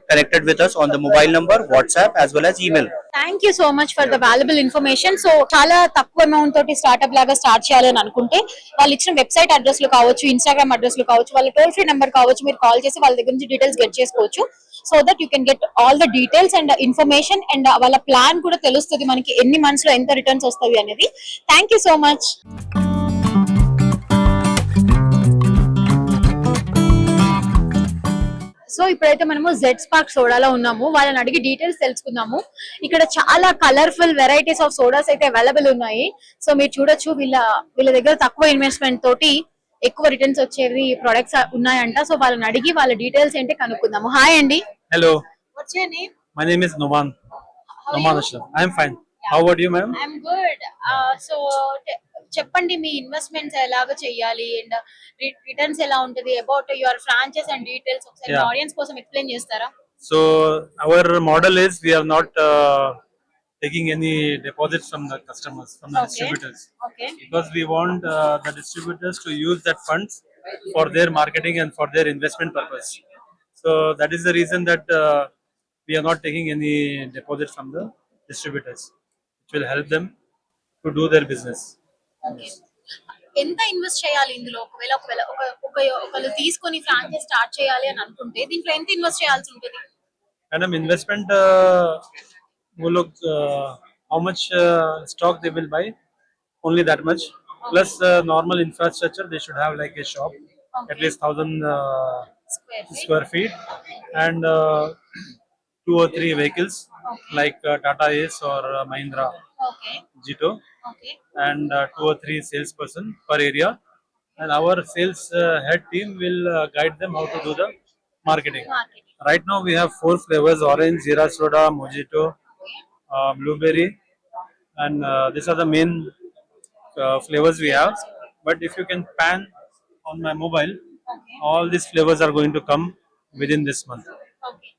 connected with us on the mobile number, WhatsApp as well as email. Thank you so much for the valuable information. So చాలా తక్కువ amount తోటి startup లాగా start చేయాలని అనుకుంటే వాళ్ళు ఇచ్చిన website address లో కావచ్చు, ఇన్స్టాగ్రామ్ అడ్రస్ లో కావచ్చు, వాళ్ళ టోల్ ఫ్రీ నెంబర్ కావచ్చు, మీరు కాల్ చేసి వాళ్ళ దగ్గర నుంచి డీటెయిల్స్ గెట్ చేసుకోవచ్చు. So that you can get all the details and information and వాళ్ళ ప్లాన్ కూడా తెలుస్తుంది మనకి ఎన్ని మంత్స్ లో ఎంత రిటర్న్స్ వస్తుంది అనేది. Thank you so much. So ఇప్పుడైతే మనము జెడ్ స్పార్క్ సోడాలో ఉన్నాము. వాళ్ళని అడిగి డీటెయిల్స్ తెలుసుకుందాము. ఇక్కడ చాలా కలర్ఫుల్ వెరైటీస్ ఆఫ్ సోడాస్ అయితే అవైలబుల్ ఉన్నాయి. సో మీరు చూడొచ్చు, వీళ్ళ దగ్గర తక్కువ ఇన్వెస్ట్మెంట్ తోటి ఎక్కువ రిటర్న్స్ వచ్చేవి ప్రొడక్ట్స్ ఉన్నాయంట. సో వాళ్ళని అడిగి వాళ్ళ డీటెయిల్స్ ఏంటి కనుక్కుందాము. హాయ్ అండి. Hello, watts your name? my name is Noman Ashraf. I am fine. How about you, ma'am? I'm good. So చెప్పండి, మీ ఇన్వెస్ట్మెంట్స్ ఎలాగ చేయాలి అండ్ రిటర్న్స్ ఎలా ఉంటది, about your franchise and details ఒకసారి Yeah. ఆడియన్స్ కోసం explain చేస్తారా? So our model is we are not taking any deposits from the customers, from the Okay. distributors, okay. because we want the distributors to use that funds for their marketing and for their investment purpose. So that is the reason that we are not taking any deposits from the distributors, which will help them to do their business. ఎంత invest చేయాలి ఇందులో? ఒకవేళ ఒకళ్ళు తీసుకొని franchise start చేయాలి అని అనుకుంటే దీంట్లో ఎంత ఇన్వెస్ట్ చేయాల్సి ఉంటుంది? Madam, investment, वो लोग how much stock they will buy, only that much. Plus normal infrastructure, they should have like a shop, at least 1000 square feet, and 2 or 3 vehicles like Tata Ace or Mahindra okay. Jito, okay. and 2 or 3 salesperson per area. And our sales head team will guide them how to do the marketing. Marketing. Right now we have 4 flavors: orange, Zira soda, mojito, blueberry, and these are the main flavors we have. But if you can pan on my mobile, all these flavors are going to come within this month. Okay.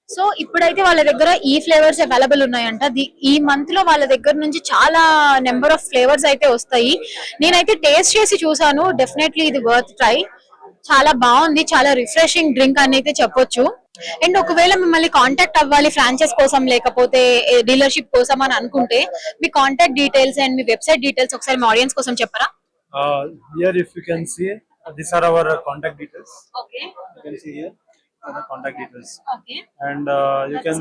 So ఇప్పుడైతే వాళ్ళ దగ్గర ఈ flavours available ఉన్నాయంట. ఈ month లో వాళ్ళ దగ్గర నుంచి చాలా నెంబర్ ఆఫ్ ఫ్లేవర్స్ అయితే వస్తాయి. నేనైతే టేస్ట్ చేసి చూసాను, డెఫినెట్లీ ఇది వర్త్ ట్రై. చాలా బాగుంది, చాలా రిఫ్రెషింగ్ డ్రింక్ అని అయితే చెప్పొచ్చు. అండ్ ఒకవేళ మిమ్మల్ని కాంటాక్ట్ అవ్వాలి ఫ్రాంచైజ్ కోసం లేకపోతే డీలర్షిప్ కోసం అని అనుకుంటే మీ కాంటాక్ట్ డీటెయిల్స్ అండ్ మీ వెబ్సైట్ డీటెయిల్స్ ఒకసారి మా ఆడియన్స్ కోసం చెప్పరా? Here if you can see, These are our contact details. Okay. You can see here are the contact details, Okay. and you can.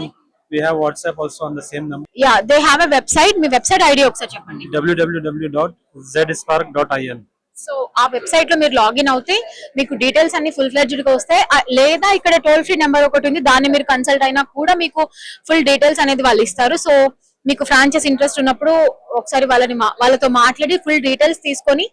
We have WhatsApp also on the same number. Yeah, they have a website. Me website ID ఒకసారి చెప్పండి. www.zspark.in. So ఆ website లో మీరు login అవుతే మీకు details అన్ని full fledged గా వస్తాయి. లేదా ఇక్కడ టోల్ ఫ్రీ నెంబర్ ఒకటి ఉంది, దాన్ని మీరు కన్సల్ట్ అయినా కూడా మీకు ఫుల్ డీటెయిల్స్ అనేది వాళ్ళు ఇస్తారు. సో మీకు ఫ్రాంచైజ్ ఇంట్రెస్ట్ ఉన్నప్పుడు ఒకసారి వాళ్ళతో మాట్లాడి ఫుల్ డీటెయిల్స్ తీసుకొని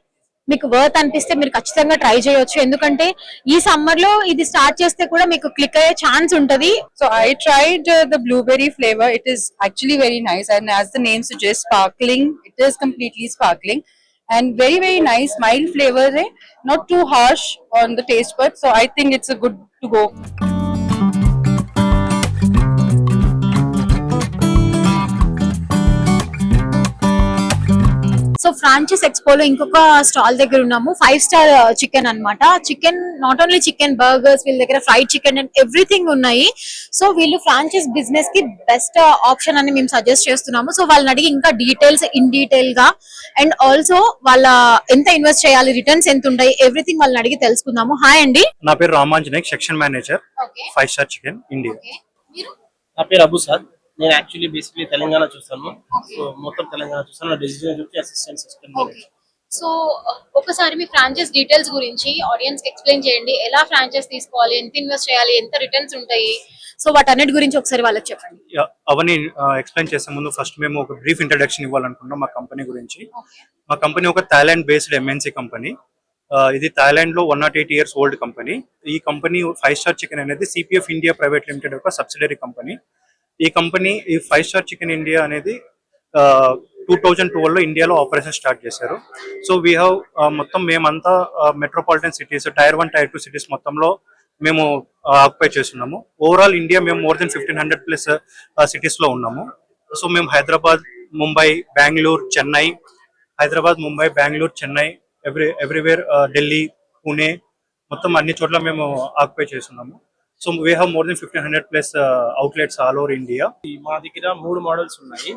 మీకు వర్త్ అనిపిస్తే మీరు ఖచ్చితంగా ట్రై చేయొచ్చు. ఎందుకంటే ఈ సమ్మర్ లో ఇది స్టార్ట్ చేస్తే కూడా మీకు క్లిక్ అయ్యే ఛాన్స్ ఉంటది. So I tried the blueberry flavor. It is actually very nice, and as the name suggests, sparkling. It is completely sparkling and very very nice, mild flavor. Not too harsh on the taste buds. So I think it's a good to go. So franchise ఎక్స్పోలో ఇంకొక stall దగ్గర ఉన్నాము. 5 star chicken అన్నమాట. Chicken not only chicken, burgers, వీళ్ళ దగ్గర fried chicken and everything ఉన్నాయి. So వీళ్ళు franchise business కి బెస్ట్ ఆప్షన్ అని మేము సజెస్ట్ చేస్తున్నాము. సో వాళ్ళని అడిగి ఇంకా డీటెయిల్స్ ఇన్ డీటెయిల్ గా అండ్ ఆల్సో వాళ్ళ ఎంత ఇన్వెస్ట్ చేయాలి, రిటర్న్స్ ఎంత ఉంటాయి, ఎవ్రీథింగ్ వాళ్ళని అడిగి తెలుసుకుందాము. హాయ్ అండి. నా పేరు Ramanjaney, section manager, 5 star chicken India. నా పేరు అబు సార్. నేను యాక్చువల్లీ బేసిక్లీ తెలంగాణ చూస్తాను. సో మొత్తం తెలంగాణ చూస్తాను. నా డిజిటల్ చూస్తే అసిస్టెంట్ సిస్టమ్. సో ఒకసారి మీ ఫ్రాంచైజ్ డీటెయిల్స్ గురించి ఆడియన్స్ కి ఎక్స్ప్లెయిన్ చేయండి. ఎలా ఫ్రాంచైజ్ తీసుకోవాలి, ఎంత ఇన్వెస్ట్ చేయాలి, ఎంత రిటర్న్స్ ఉంటాయి, సో వాటన్నిటి గురించి ఒకసారి వాళ్ళకి చెప్పండి. అవన్నీ ఎక్స్ప్లెయిన్ చేసే ముందు ఫస్ట్ మేము ఒక బ్రీఫ్ ఇంట్రడక్షన్ ఇవ్వాలనుకుంటున్నాం మా కంపెనీ గురించి. మా కంపెనీ ఒక థాయిలాండ్ బేస్డ్ ఎంఎన్సీ కంపెనీ. ఇది థాయిలాండ్ లో 108 years ఓల్డ్ కంపెనీ. ఈ కంపెనీ 5 స్టార్ చికెన్ అనేది సిపిఎఫ్ ఇండియా ప్రైవేట్ లిమిటెడ్ ఒక సబ్సిడరీ కంపెనీ. ఈ కంపెనీ ఈ 5 స్టార్ చికెన్ ఇండియా అనేది 2012 లో ఇండియాలో ఆపరేషన్ స్టార్ట్ చేశారు. సో వీ హ్యావ్ మొత్తం మేమంతా metropolitan cities, tier 1, tier 2 cities మొత్తంలో మేము ఆక్యుపై చేస్తున్నాము. ఓవరాల్ ఇండియా మేము మోర్ దెన్ 1500+ సిటీస్ లో ఉన్నాము. సో మేము హైదరాబాద్, ముంబై, బెంగళూరు, చెన్నై, ఎవ్రీవేర్, ఢిల్లీ, పూణే, మొత్తం అన్ని చోట్ల మేము ఆక్యుపై చేస్తున్నాము. So we have more than 1500+ outlets all over India. మా దగ్గర 3 మోడల్స్ ఉన్నాయి.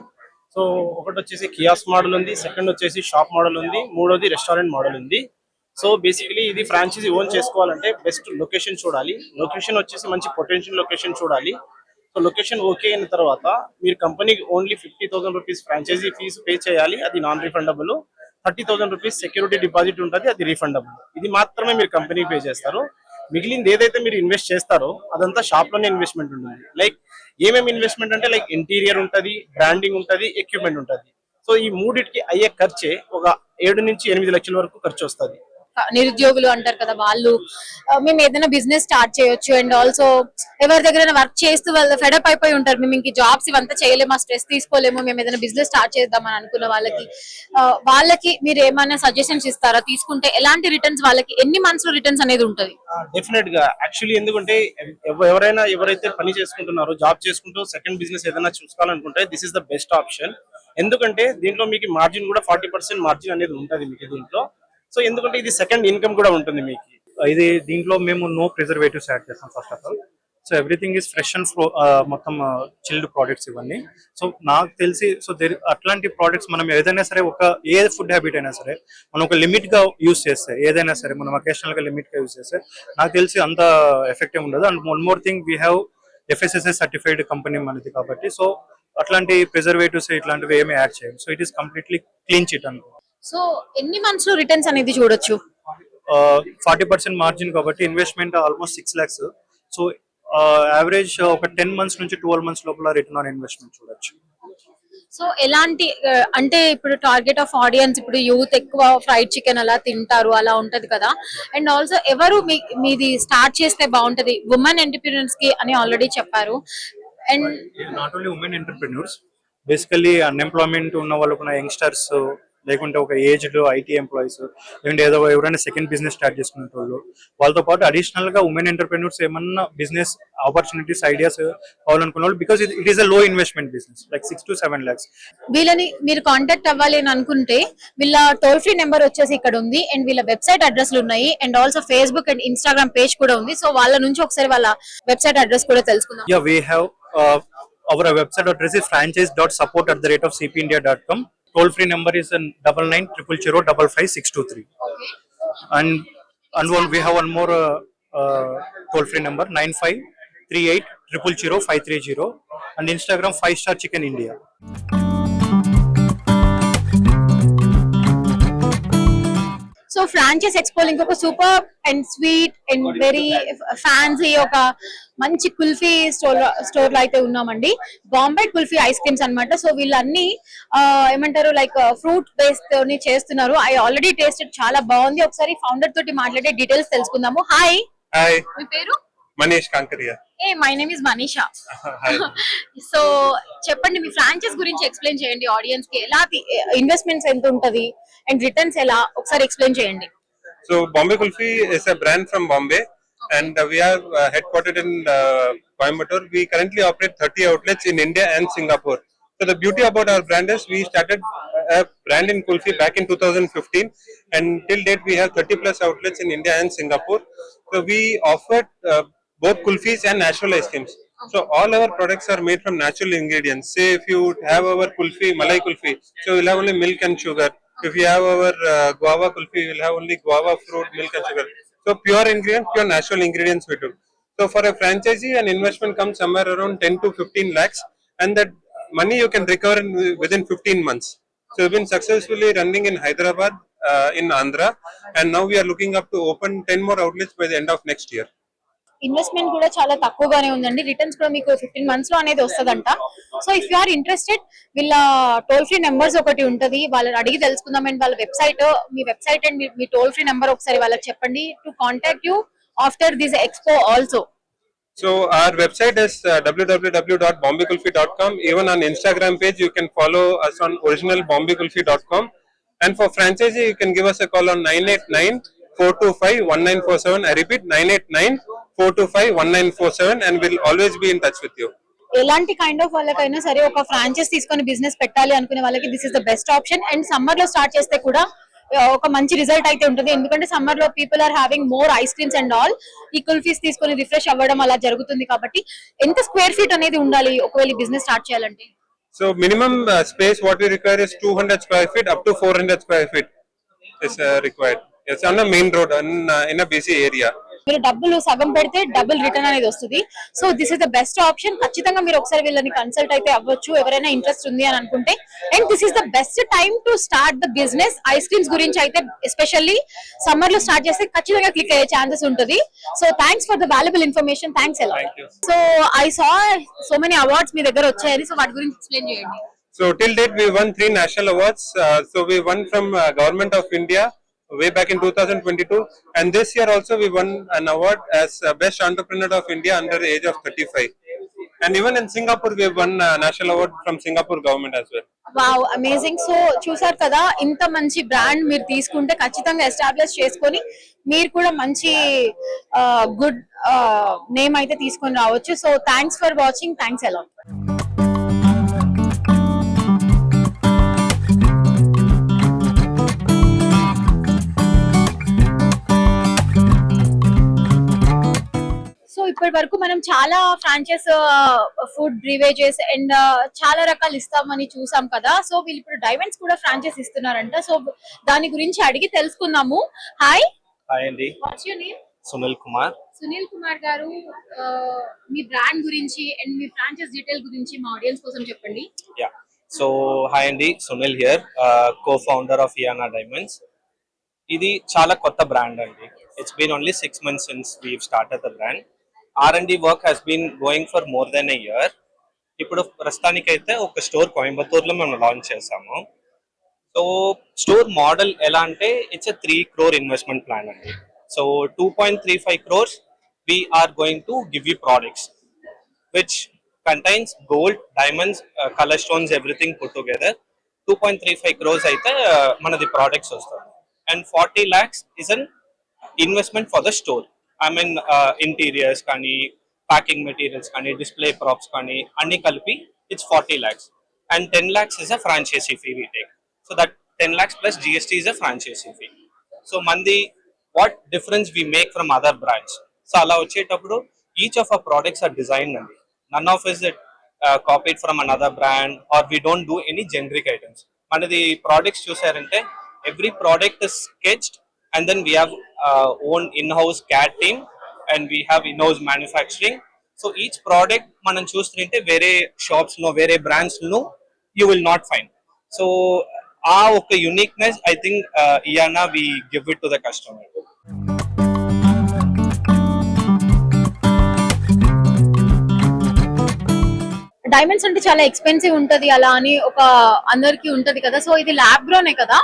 సో ఒకటి వచ్చేసి కియాస్క్ మోడల్ ఉంది, సెకండ్ వచ్చేసి షాప్ మోడల్ ఉంది, మూడోది రెస్టారెంట్ మోడల్ ఉంది. సో బేసికలీ ఇది ఫ్రాంచైజీ ఓన్ చేసుకోవాలంటే బెస్ట్ లొకేషన్ చూడాలి. లొకేషన్ వచ్చేసి మంచి పొటెన్షియల్ లొకేషన్ చూడాలి. సో లొకేషన్ ఓకే అయిన తర్వాత మీరు కంపెనీకి only 50,000 rupees franchisee fees pay చేయాలి. అది non refundable. 30,000 rupees security deposit ఉంటుంది, అది రిఫండబుల్. ఇది మాత్రమే మీరు కంపెనీకి పే చేస్తారు. మిగిలింది ఏదైతే మీరు ఇన్వెస్ట్ చేస్తారో అదంతా షాప్ లోనే ఇన్వెస్ట్మెంట్ ఉంటుంది. లైక్ ఏమేమి ఇన్వెస్ట్మెంట్ అంటే లైక్ ఇంటీరియర్ ఉంటుంది, బ్రాండింగ్ ఉంటుంది, ఎక్విప్మెంట్ ఉంటుంది. సో ఈ మూడింటికి అయ్యే ఖర్చే ఒక 7 నుంచి 8 లక్షల వరకు ఖర్చు వస్తుంది. నిరుద్యోగులు అంటారు కదా, వాళ్ళు మేము ఏదైనా బిజినెస్ స్టార్ట్ చేయొచ్చు. అండ్ ఆల్సో ఎవరి దగ్గర వర్క్ చేస్తూ వాళ్ళు ఫెడప్ అయిపోయి ఉంటారు, మేము ఇంక జాబ్స్ ఇవంతా చేయలేము, ఆ స్ట్రెస్ తీసుకోలేము, మేము ఏదైనా బిజినెస్ స్టార్ట్ చేద్దామని అనుకున్న వాళ్ళకి మీరు ఏమైనా సజెషన్స్ ఇస్తారా? తీసుకుంటే ఎలాంటి రిటర్న్స్, వాళ్ళకి ఎన్ని మంత్స్ లో రిటర్న్స్ అనేది ఉంటుంది? డెఫినెట్ గా యాక్చువల్లీ ఎందుకంటే ఎవరైతే పని చేసుకుంటున్నారో, జాబ్ చేసుకుంటూ సెకండ్ బిజినెస్ ఏదైనా చూసుకోవాలనుకుంటే this is the best option. ఎందుకంటే దీంట్లో మీకు మార్జిన్ కూడా 40% మార్జిన్ అనేది ఉంటుంది మీకు దీంట్లో. సో ఎందుకంటే ఇది సెకండ్ ఇన్కమ్ కూడా ఉంటుంది మీకు. ఇది దీంట్లో మేము నో ప్రిజర్వేటివ్స్ యాడ్ చేస్తాం first of all. So everything is fresh and మొత్తం చిల్డ్ ప్రోడక్ట్స్ ఇవన్నీ. సో నాకు తెలిసి అట్లాంటి ప్రోడక్ట్స్ మనం ఏదైనా సరే, ఏ ఫుడ్ హ్యాబిట్ అయినా సరే మనం ఒక లిమిట్ గా యూస్ చేస్తే, ఏదైనా సరే మనం అకేషనల్ గా లిమిట్ గా యూస్ చేస్తే నాకు తెలిసి అంత ఎఫెక్టివ్ ఉండదు. And one more thing, we have FSSAI certified company మనది కాబట్టి, సో అట్లాంటి ప్రిజర్వేటివ్స్ ఇట్లాంటివి ఏమి యాడ్ చేయం. So it is completely clean chit అనుకో. సో ఎన్ని మంత్స్ లో రిటర్న్స్ అనేది చూడొచ్చు? 40% మార్జిన్ కాబట్టి investment almost 6 lakhs. So average ఒక 10 months నుంచి 12 months లోపల రిటర్న్ ఆన్ ఇన్వెస్ట్మెంట్ చూడొచ్చు. సో ఎలాంటి అంటే ఇప్పుడు టార్గెట్ ఆఫ్ ఆడియన్స్, ఇప్పుడు యూత్ ఎక్కువ ఫ్రైడ్ చికెన్ అలా తింటారు, అలా ఉంటది కదా. అండ్ ఆల్సో ఎవరు మీది స్టార్ట్ చేస్తే బాగుంటది? ఉమెన్ ఎంటర్‌ప్రెన్యూర్స్ కి అని ఆల్రెడీ చెప్పారు. And not only women entrepreneurs, basically unemployment ఉన్న వాళ్ళకు, యంగ్స్టర్స్, లేకుంటే ఒక ఏజ్డ్ ఐటీ ఎంప్లాయీస్, లేకుంటే ఎవరైనా సెకండ్ బిజినెస్ స్టార్ట్ చేసుకునే వాళ్ళు, వాళ్ళతో పాటు అడిషనల్ గా ఉమెన్ ఎంటర్‌ప్రెన్యూర్స్ ఏమన్నా బిజినెస్ ఆపర్చునిటీస్, ఐడియాస్ కావాలనుకున్న వాళ్ళు, బికాస్ ఇట్ ఈస్ అ లో investment business, like 6 to 7 lakhs. వీళ్ళని మీరు కాంటాక్ట్ అవ్వాలి అని అనుకుంటే వీళ్ళ టోల్ ఫ్రీ నెంబర్ వచ్చేసి ఇక్కడ ఉంది. అండ్ వీళ్ళ వెబ్సైట్ అడ్రస్లు ఉన్నాయి. And also Facebook and Instagram page కూడా ఉంది. సో వాళ్ళ నుంచి ఒకసారి వాళ్ళ వెబ్సైట్ అడ్రస్ కూడా తెలుసుకుందాం. Yeah, we have our website address is franchise.support@cpindia.com. Toll free number is 9900055623. And And we have one more toll-free number 9538000530 and Instagram 5-star chicken India. So franchise ఎక్స్పోలో ఇంకొక super and sweet and very fancy ఒక మంచి kulfi store లో అయితే ఉన్నామండి. Bombay kulfi ice creams అన్నమాట. So వీళ్ళన్ని ఏమంటారు లైక్ ఫ్రూట్ బేస్ తోని చేస్తున్నారు. ఐ ఆల్రెడీ టేస్టెడ్, చాలా బాగుంది. ఒకసారి ఫౌండర్ తోటి మాట్లాడే డీటెయిల్స్ తెలుసుకుందాము. హాయ్, హాయ్, మీ పేరు? Manish Kankaria. My name is Manisha. So చెప్పండి, మీ ఫ్రాంచైజ్ గురించి ఎక్స్ప్లెయిన్ చేయండి ఆడియన్స్ కి. ఎలా ఇన్వెస్ట్మెంట్స్ ఎంత ఉంటది అండ్ రిటర్న్స్ ఎలా, ఒకసారి ఎక్స్ప్లెయిన్ చేయండి. So Bombay Kulfi is a brand from Bombay, and we are headquartered in Coimbatore. We currently operate 30 outlets in India and Singapore. So the beauty about our brand is we started a brand in Kulfi back in 2015, and till date we have 30 plus outlets in India and Singapore. So we offered both kulfis and natural ice creams. So all our products are made from natural ingredients. Say if you have our kulfi, Malai kulfi, so you'll have only milk and sugar. If you have our guava kulfi, you'll have only guava fruit, milk and sugar. So pure ingredients, pure natural ingredients we do. So for a franchisee, an investment comes somewhere around 10 to 15 lakhs, and that money you can recover within 15 months. So we've been successfully running in Hyderabad, in Andhra, and now we are looking up to open 10 more outlets by the end of next year. Investment కూడా చాలా తక్కువగానే ఉందండి. Returns కూడా మీకు 15 months లో అనేది వస్తుందంట. So if you are interested, వీళ్ళ టోల్ ఫ్రీ నెంబర్స్ ఒకటి ఉంటది, వాళ్ళని అడిగి తెలుసుకుందాం. అండ్ వాళ్ళ వెబ్సైట్, మీ వెబ్సైట్ అండ్ మీ టోల్ ఫ్రీ నెంబర్ ఒకసారి వాళ్ళకి చెప్పండి to contact you after this expo also. So our website is www.bombaykulfi.com. Even on Instagram page you can follow us on originalbombaykulfi.com. And for franchisee you can give us a call on 989-425-1947. I repeat, 989-425-1947, and we'll always be in touch with you. ఎలాంటి kind of వాళ్ళకైనా సరే ఒక franchise తీసుకొని business పెట్టాలి అనుకునే వాళ్ళకి this is the best option. And summer లో start చేస్తే కూడా ఒక మంచి రిజల్ట్ అయితే ఉంటుంది. ఎందుకంటే సమ్మర్ లో people are having more ice creams and all. ఈ కుల్ఫీస్ తీసుకొని రిఫ్రెష్ అవ్వడం అలా జరుగుతుంది. కాబట్టి ఎంత స్క్వేర్ ఫీట్ అనేది ఉండాలి ఒకవేళ బిజినెస్ స్టార్ట్ చేయాలంటే? So minimum space what we require is 200 square feet up to 400 square feet is required. It's on a main road in a busy area. మీరు డబ్బులు సగం పెడితే డబుల్ రిటర్న్ అనేది వస్తుంది. So this is the best option. ఖచ్చితంగా మీరు ఒకసారి వీళ్ళని కన్సల్ట్ అయితే అవ్వచ్చు ఎవరైనా ఇంట్రెస్ట్ ఉంది అని అనుకుంటే. And this is the best time to start the business. Ice creams గురించి అయితే ఎస్పెషల్లీ సమ్మర్ లో స్టార్ట్ చేస్తే ఖచ్చితంగా క్లిక్ అయ్యే ఛాన్సెస్ ఉంటుంది. So thanks for the valuable information. Thanks ఎలా. So I saw so many awards మీ దగ్గర వచ్చాయని, సో వాటి గురించి ఎక్స్ప్లెయిన్ చేయండి. So till date we won 3 national awards. So we won from Government of India way back in 2022, and this year also we won an award as Best Entrepreneur of India under the age of 35. And even in Singapore we won a national award from Singapore government as well. Wow, amazing. So చూసారు కదా, ఇంత మంచి brand మీరు తీసుకుంటే ఖచ్చితంగా establish చేసుకొని మీరు కూడా మంచి గుడ్ నేమ్ అయితే తీసుకొని రావచ్చు. So thanks for watching. Thanks a lot. ఇప్పటి వరకు మనం చాలా ఫ్రాంచైజ్ ఫుడ్ బ్రీవేజెస్ అండ్ చాలా రకాలు ఇస్తామని చూసాం కదా. సో వీళ్ళు ఇప్పుడు డైమండ్స్ కూడా ఫ్రాంచైజ్ ఇస్తున్నారంట. సో దాని గురించి అడిగి తెలుసుకుందాము. హాయ్. హాయ్ అండి. What's your name? Sunil Kumar. Sunil Kumar garu, మీ బ్రాండ్ గురించి అండ్ మీ ఫ్రాంచైజ్ డీటెయిల్ గురించి మా ఆడియన్స్ కోసం చెప్పండి. యా, సో హాయ్ అండి, Sunil here, co founder of Iyana diamonds. ఇది చాలా కొత్త బ్రాండ్ అండి. It's been only 6 months since we've started the brand. R&D work has been going for more than a year. ఇప్పుడు ప్రస్తుతానికైతే ఒక స్టోర్ కోయంబత్తూర్లో మేము లాంచ్ చేసాము. సో స్టోర్ మోడల్ ఎలా అంటే it's a 3 crore investment plan అండి. So 2.35 crores we are going to give you products which contains gold, diamonds, color stones, everything put together. 2.35 crores అయితే మనది products వస్తాయి. And 40 lakhs is an investment for the store. I mean interiors కానీ, packing materials కానీ, display props కానీ అన్ని కలిపి it's 40 lakhs. And 10 lakhs is a franchisee fee we take. So that 10 lakhs plus GST is a franchisee fee. So mandi what difference we make from other brands? So ala vachetappudu each of our products are designed and none of is it copied from another brand, or we don't do any generic items. Manadi products chusarante every product is sketched and then we have own in-house CAD team and we have in-house manufacturing. So each product మనం చూస్తుంటే వేరే shops లో వేరే brands లో you will not find. So ఆ ఒక uniqueness I think IANA we give it to the customer. Diamonds అంటే చాలా ఎక్స్పెన్సివ్ ఉంటది అలా అని ఒక అందరికి ఉంటది కదా, సో ఇది ల్యాబ్ గ్రోనే కదా.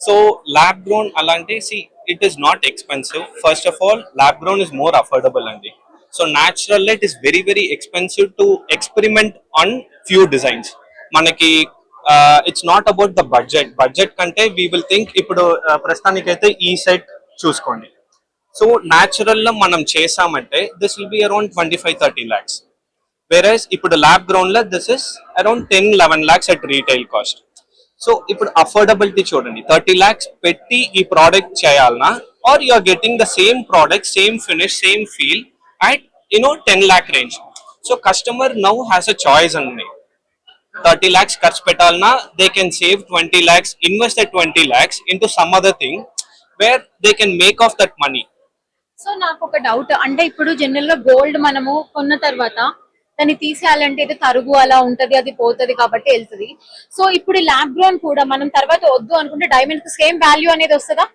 So lab grown అలాంటి see it is not expensive. First of all, lab grown is more affordable andi. So natural it is very very expensive to experiment on few designs. Manaki it's not about the budget kante we will think ఇప్పుడు ప్రస్తుతానికైతే ఈ set చూసుకోండి. So natural లో మనం చేసామంటే this will be around 25-30 lakhs. Whereas ఇప్పుడు lab grown లో this is around 10-11 lakhs at retail cost. So ఇప్పుడు అఫోర్డబిలిటీ చూడండి, 30 lakhs పెట్టి ఈ ప్రోడక్ట్ చేయాలన్నా are you are getting the same product same finish same feel at 10 lakh range. So customer now has a choice అండి. 30 lakhs ఖర్చు పెట్టాలన్నా they can save 20 lakhs, invest that 20 lakhs into some other thing where they can make of that money. So నాకు ఒక doubt, అంటే ఇప్పుడు general గా gold మనము కొన్న తర్వాత దాన్ని తీసేయాలంటే ఏదో తరుగు అలా ఉంటది, అది పోతది కాబట్టి వెళ్తుంది. సో ఇప్పుడు ల్యాబ్ గ్రోన్ కూడా మనం తర్వాత వద్దు అనుకుంటే డైమండ్ కి సేమ్ వాల్యూ అనేది వస్తుందా?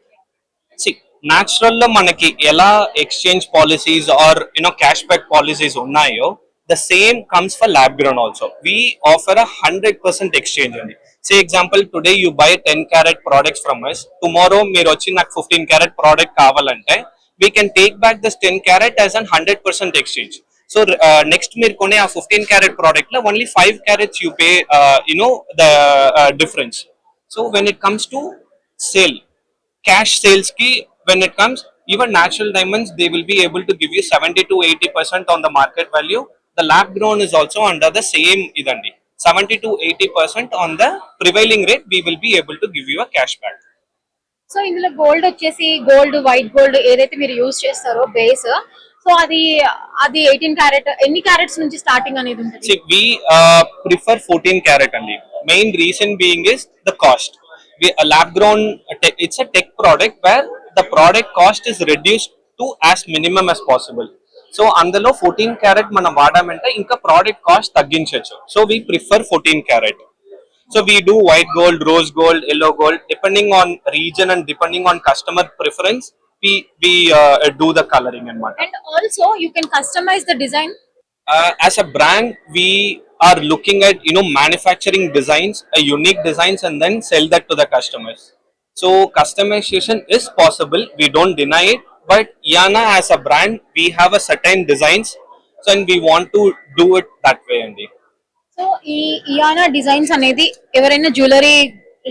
న్యాచురల్ లో మనకి ఎలా exchange policies or cash back policies ఉన్నాయో the same comes for lab grown also. We offer 100% exchange అండి. Say example today you buy 10 carat products ఫ్రమ్ us, టుమారో మీరు వచ్చి నాకు 15 carat product కావాలంటే we can take back this 10 carat as an 100% exchange. So next మీరు కొనే ఆ 15 carat product లో only 5 carats you pay the difference. So when it comes to sale, cash sales ki when it comes, even natural diamonds they will be able to give you 70-80% on the market value. The lab grown is also under the same idandi, 70-80% on the prevailing rate we will be able to give you a cash back. So ఇందులో gold వచ్చేసి gold white gold ఏదైతే మీరు use చేస్తారో base, so అది 18 carat ఎన్ని carrots నుంచి starting అనేది ఉంటుంది? See, we prefer 14 carat only. Main reason being is the cost. A lab grown it's a tech product where the product cost is reduced to as minimum as possible. So అందులో 14 carat మనం వాడామంటే ఇంకా product cost తగ్గించొచ్చు. So we prefer 14 carat. So we do white gold, rose gold, yellow gold, depending on region and depending on customer preference. We do the coloring and what. And also you can customize the design. As a brand, we are looking at manufacturing designs, unique designs, and then sell that to the customers. So customization is possible. We don't deny it. But IANA as a brand, we have a certain designs, so and we want to do it that way only. So ఈ ఇయానా designs అనేది ఎవరైనా jewellery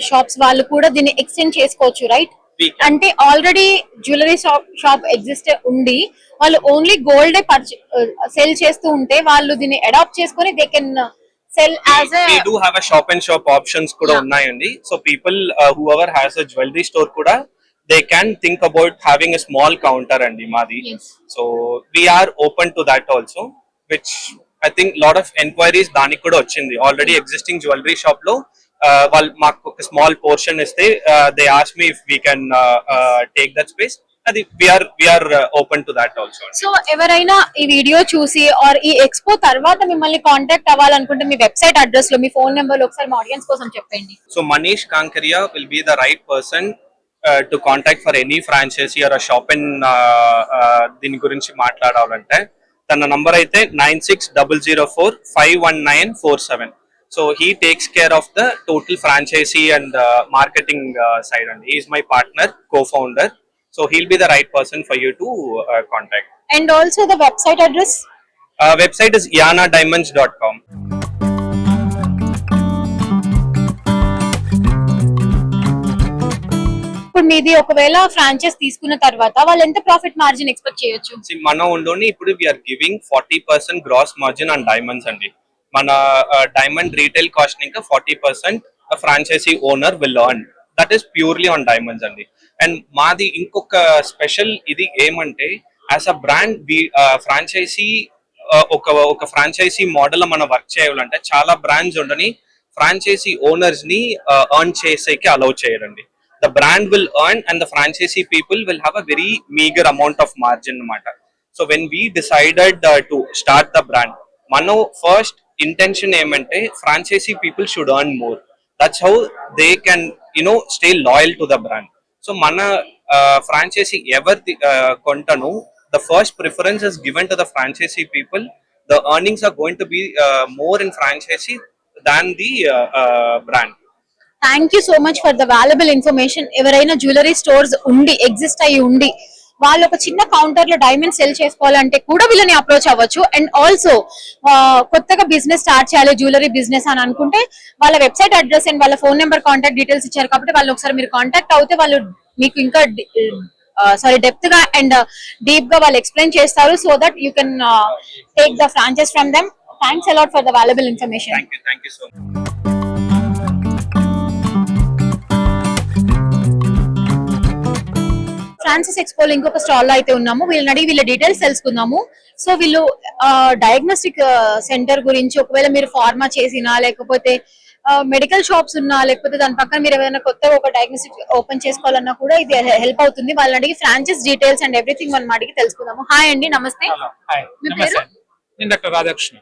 shops వాళ్ళు కూడా దీన్ని extend చేసుకోవచ్చు, right? అంటే already jewellery shop exist ఉండి వాళ్ళు ఓన్లీ గోల్డ్ సెల్ చేస్తూ ఉంటే వాళ్ళు దీన్ని అడాప్ట్ చేసుకొని they can sell as we do have a shop and shop options kuda unnayandi. So people whoever has a jewelry store kuda they can think about having a small counter andi madi. So we are open to that also, which I think lot of enquiries దానికి కూడా వచ్చింది. Already existing jewellery shop లో వాళ్ళు మాకు ఒక small portion ఇస్తే they ask me if we can take that space. అది we are open to that also. So ఎవరైనా ఈ వీడియో చూసి ఆర్ ఈ ఎక్స్పో తర్వాత మిమ్మల్ని కాంటాక్ట్ అవ్వాలనుకుంటే మీ వెబ్సైట్ అడ్రస్ లో మీ ఫోన్ నెంబర్ లో ఒకసారి మా ఆడియన్స్ కోసం చెప్పండి. So Manish Kankaria will be the right person to contact for any franchisee or a shop in దీని గురించి మాట్లాడాలంటే తన నంబర్ అయితే 9600451947. So he takes care of the total franchisee and marketing side, and he is my partner, co-founder. So he'll be the right person for you to contact. And also the website address? Website is ianadiamonds.com. ఇప్పుడు మీది ఒకవేళ franchise తీసుకున్న తర్వాత వాళ్ళు ఎంత profit margin expect చేయొచ్చు? మన ఉండి ఇప్పుడు we are giving 40% gross margin on diamonds అండి. మన డైమండ్ రీటైల్ కాస్ట్ ఇంకా 40% franchisee owner will earn. That is purely on diamonds అండి. అండ్ మాది ఇంకొక స్పెషల్ ఇది ఏమంటే యాజ్ అ బ్రాండ్ ఫ్రాంచైజీ ఒక ఫ్రాంచైజీ మోడల్ మనం వర్క్ చేయాలంటే చాలా బ్రాండ్స్ ఉండని ఫ్రాంచైజీ ఓనర్స్ ని ఎర్న్ చేసేకి అలౌ చేయరండి. the brand will earn and the franchisee people will have a very meager amount of margin anamata. So when we decided to start the brand, mano first intention ఏమంటే franchisee people should earn more. That's how they can stay loyal to the brand. So mana franchisee ever kontanu, the first preference is given to the franchisee people. The earnings are going to be more in franchisee than the brand. Thank you so much for the valuable information. ఎవరైనా jewellery stores exist అయ్యి ఉండి వాళ్ళు ఒక చిన్న counter లో diamond cell చేసుకోవాలంటే కూడా వీళ్ళని అప్రోచ్ అవ్వచ్చు. అండ్ ఆల్సో కొత్తగా బిజినెస్ స్టార్ట్ చేయాలి జ్యువెలరీ బిజినెస్ అని అనుకుంటే వాళ్ళ వెబ్సైట్ అడ్రస్ అండ్ వాళ్ళ ఫోన్ నెంబర్ కాంటాక్ట్ డీటెయిల్స్ ఇచ్చారు కాబట్టి వాళ్ళు ఒకసారి మీరు కాంటాక్ట్ అవుతే వాళ్ళు మీకు ఇంకా డెప్త్ గా అండ్ డీప్ గా వాళ్ళు ఎక్స్ప్లెయిన్ చేస్తారు. So that you can take the franchise from them. Thanks a lot for the valuable information. Thank you so much. Franchise ఎక్స్పోలో ఇంకొక స్టాల్ లో అయితే ఉన్నాము. వీళ్ళని అడిగి వీళ్ళ డీటెయిల్స్ తెలుసుకుందాము. సో వీళ్ళు డయాగ్నోస్టిక్ సెంటర్ గురించి, ఒకవేళ మీరు ఫార్మా చేసినా లేకపోతే మెడికల్ షాప్స్ ఉన్నా లేకపోతే దాని పక్కన మీరు ఏమైనా కొత్తగా ఒక డయాగ్నోస్టిక్ ఓపెన్ చేసుకోవాలన్నా కూడా ఇది హెల్ప్ అవుతుంది. వాళ్ళని అడిగి ఫ్రాంచైజ్ డీటెయిల్స్ అండ్ ఎవ్రీథింగ్ మనం అడిగి తెలుసుకుందాము. హాయ్ అండి, నమస్తే. మీ పేరు? నేను డాక్టర్ రాధాకృష్ణ.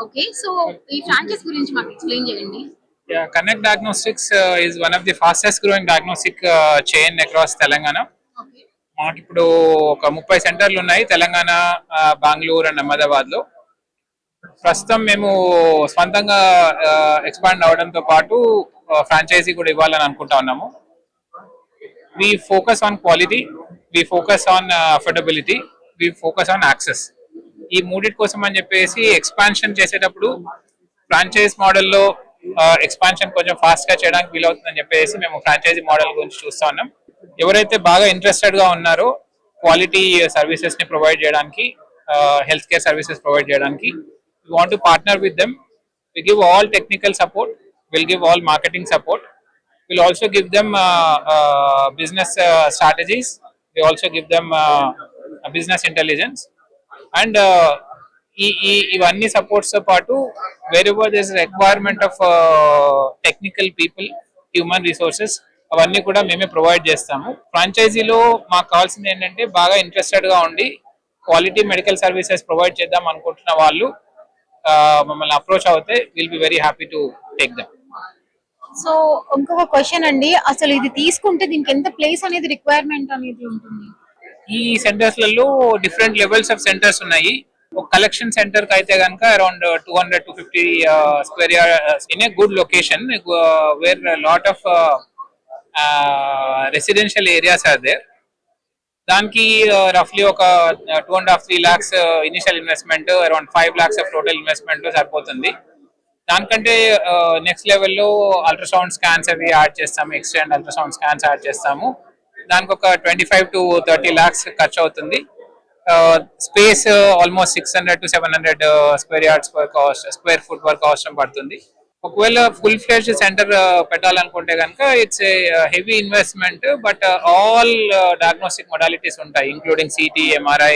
ఓకే, సో ఈ ఫ్రాంచైజ్ గురించి మాకు ఎక్స్ప్లెయిన్ చేయండి. Connect Diagnostics is one of the fastest growing diagnostic chain across Telangana. మాకు ఇప్పుడు ఒక 30 సెంటర్లు ఉన్నాయి తెలంగాణ, బెంగళూరు అండ్ అహ్మదాబాద్ లో. ప్రస్తుతం మేము స్వంతంగా ఎక్స్పాండ్ అవడంతో పాటు ఫ్రాంచైజీ కూడా ఇవ్వాలని అనుకుంటా ఉన్నాము. We focus on quality, we focus on affordability, we focus on access. ఈ మూడిటి కోసం అని చెప్పేసి ఎక్స్పాన్షన్ చేసేటప్పుడు ఫ్రాంచైజ్ మోడల్లో ఎక్స్పాన్షన్ కొంచెం ఫాస్ట్ గా చేయడానికి వీలవుతుందని చెప్పేసి మేము ఫ్రాంచైజీ మోడల్ గురించి చూస్తా ఉన్నాం. ఎవరైతే బాగా ఇంట్రెస్టెడ్ గా ఉన్నారో క్వాలిటీ సర్వీసెస్ ని ప్రొవైడ్ చేయడానికి, హెల్త్ కేర్ సర్వీసెస్ ప్రొవైడ్ చేయడానికి, we want to partner with them. We give all technical support, we'll give all marketing support, we'll also give them business strategies, we also give them business intelligence and ఇవన్నీ supports తో పాటు wherever there is a requirement of technical people, human resources, అవన్నీ కూడా మేమే provide చేస్తాము. ఫ్రాంచైజీలో మాకు కావాల్సింది ఏంటంటే బాగా ఇంట్రెస్టెడ్ గా ఉండి క్వాలిటీ మెడికల్ సర్వీసెస్ ప్రొవైడ్ చేద్దాం అనుకుంటున్న వాళ్ళు మమ్మల్ని అప్రోచ్ అవుతే will be very happy to take them. So ఇంకొక క్వశ్చన్ అండి, అసలు ఇది తీసుకుంటే దీనికి ఎంత ప్లేస్ అనేది రిక్వైర్మెంట్ అనేది ఉంటుంది? ఈ సెంటర్స్ లలో డిఫరెంట్ లెవెల్స్ ఆఫ్ సెంటర్స్ ఉన్నాయి. ఒక కలెక్షన్ సెంటర్ కి అయితే కనుక around 200 to 50 square yards in a good location where lot of residential areas are there. దానికి రఫ్లీ ఒక 2.5-3 lakhs initial investment, around 5 lakhs of total investment సరిపోతుంది. దానికంటే నెక్స్ట్ లెవెల్లో అల్ట్రాసౌండ్ స్కాన్స్ అవి యాడ్ చేస్తాము, ఎక్స్టెండ్ అల్ట్రాసౌండ్ స్కాన్స్ యాడ్ చేస్తాము. దానికి ఒక 25 to 30 lakhs ఖర్చు అవుతుంది. Space almost 600 to 700 square yards square foot వరకు అవసరం పడుతుంది. ఒకవేళ ఫుల్ ఫ్లెడ్జ్డ్ సెంటర్ పెట్టాలనుకుంటే కనుక it's a heavy investment, but all diagnostic modalities ఉంటాయి, including CT, MRI,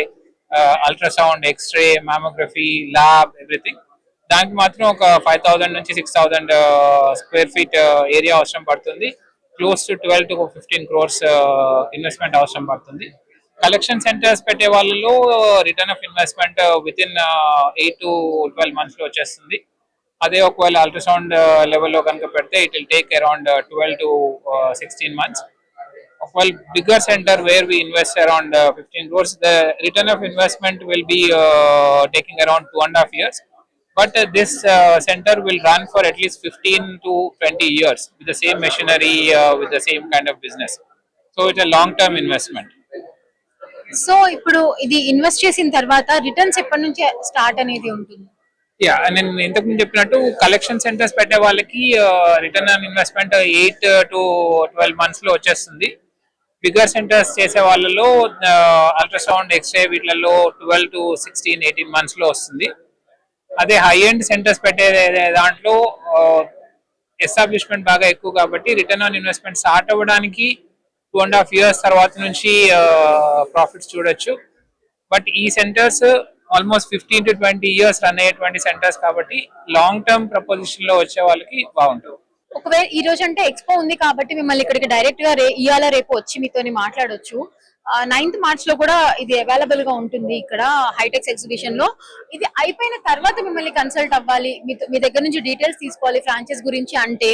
ultrasound, x-ray, mammography, lab, everything. దానికి మాత్రం ఒక 5,000 నుంచి 6,000 స్క్వేర్ ఫీట్ ఏరియా అవసరం పడుతుంది. Close to 12 to 15 crores investment అవసరం పడుతుంది. కలెక్షన్ సెంటర్స్ పెట్టే వాళ్ళలో return of investment with in 8 to 12 months లో వచ్చేస్తుంది. అదే ఒకవేళ అల్ట్రాసౌండ్ లెవెల్లో కనుక పెడితే it will take around 12 to 16 months. ఒకవేళ bigger centre where we invest around 15 crores, the return of investment will be taking around 2.5 years. But this center will run for at least 15 to 20 years with the same machinery, with the same kind of business. So it's a long-term investment. So ఇప్పుడు ఇది invest చేసిన తర్వాత returns ఎప్పటి నుంచి start అనేది ఉంటుంది? Yeah, నేను ఇంతకు ముందు చెప్పినట్టు కలెక్షన్ సెంటర్స్ పెట్టే వాళ్ళకి return on investment 8 to 12 months లో వచ్చేస్తుంది. బిగ్గర్ సెంటర్స్ చేసే వాళ్ళలో అల్ట్రాసౌండ్, ఎక్స్రే వీటిలలో 12 to 16, 18 months లో వస్తుంది. అదే హై ఎండ్ సెంటర్స్ పెట్టే దాంట్లో ఎస్టాబ్లిష్మెంట్ బాగా ఎక్కువ కాబట్టి రిటర్న్ ఆన్ ఇన్వెస్ట్మెంట్ స్టార్ట్ అవ్వడానికి 2.5 years తర్వాత నుంచి ప్రాఫిట్స్ చూడొచ్చు. బట్ ఈ centres almost 15 to 20 years run అయ్యేటువంటి సెంటర్స్ కాబట్టి లాంగ్ టర్మ్ ప్రపోజిషన్ లో వచ్చే వాళ్ళకి బాగుంటుంది. ఒకవేళ ఈ రోజు అంటే ఎక్స్పో ఉంది కాబట్టి మిమ్మల్ని ఇక్కడికి డైరెక్ట్ గా ఇవాళ రేపు వచ్చి మీతోని మాట్లాడొచ్చు. 9th March లో కూడా ఇది అవైలబుల్ గా ఉంటుంది ఇక్కడ హైటెక్స్ ఎగ్జిబిషన్ లో. ఇది అయిపోయిన తర్వాత మిమ్మల్ని కన్సల్ట్ అవ్వాలి, మీ దగ్గర నుంచి డీటెయిల్స్ తీసుకోవాలి ఫ్రాంచైజ్ గురించి అంటే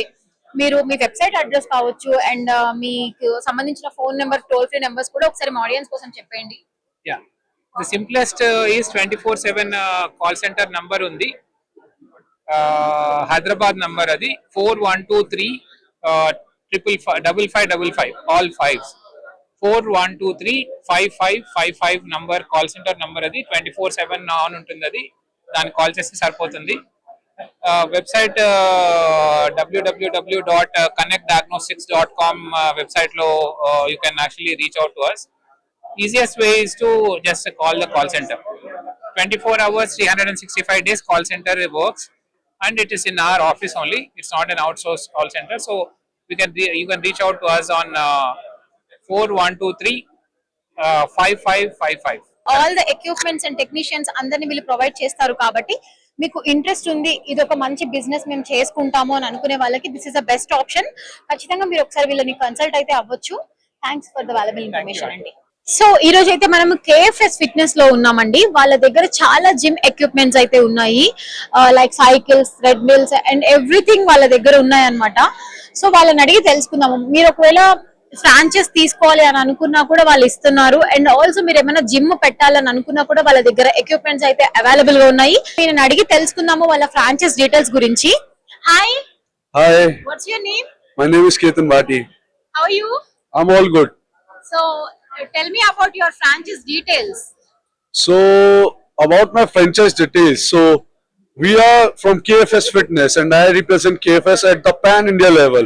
మీరు మీ వెబ్సైట్ అడ్రస్ కావచ్చు అండ్ మీకు సంబంధించిన phone number, toll free numbers కూడా ఒకసారి మా ఆడియన్స్ కోసం చెప్పండి. Yeah. The simplest is 24/7 call centre number ఉంది. హైదరాబాద్ నంబర్ అది 4123 5555 all 5s 4123 5555 number call centre number అది 24/7 ఆన్ ఉంటుంది. అది దాన్ని కాల్ చేస్తే సరిపోతుంది. వెబ్సైట్ www.connectdiagnostics.com వెబ్సైట్ లో you can actually reach out to us. Easiest way is to just call the call center. 24 hours, 365 days call center works, and it is in our office only. It's not an outsourced call center, so you can reach out to us on 4123 5555. All the equipments and technicians అందరినీ వీళ్ళు provide చేస్తారు కాబట్టి మీకు interest ఉంది, ఇది ఒక మంచి business మేము చేసుకుంటాము అని అనుకునే వాళ్ళకి this is the best option. ఖచ్చితంగా మీరు ఒకసారి వీళ్ళని కన్సల్ట్ అయితే అవ్వచ్చు. Thanks for the valuable information అండి. సో ఈ రోజు అయితే మనం KFS ఫిట్నెస్ లో ఉన్నామండి. వాళ్ళ దగ్గర చాలా జిమ్ ఎక్విప్మెంట్స్ అయితే ఉన్నాయి, like cycles, treadmills and everything వాళ్ళ దగ్గర ఉన్నాయి అన్నమాట. సో వాళ్ళని అడిగి తెలుసుకుందాము. మీరు ఒకవేళ ఫ్రాంచైజ్ తీసుకోవాలి అని అనుకున్నా కూడా వాళ్ళు ఇస్తున్నారు, అండ్ ఆల్సో మీరు ఏమైనా జిమ్ పెట్టాలని అనుకున్నా కూడా వాళ్ళ దగ్గర ఎక్విప్మెంట్స్ అయితే అవైలబుల్ గా ఉన్నాయి. నేను అడిగి తెలుసుకుందాము వాళ్ళ ఫ్రాంచైజ్ డీటెయిల్స్ గురించి. Hi, what's your name? My name is Ketan Bhati. How are you? I'm all good. So tell me about your franchise details. So about my franchise details. So we are from KFS Fitness and I represent KFS at the pan India level.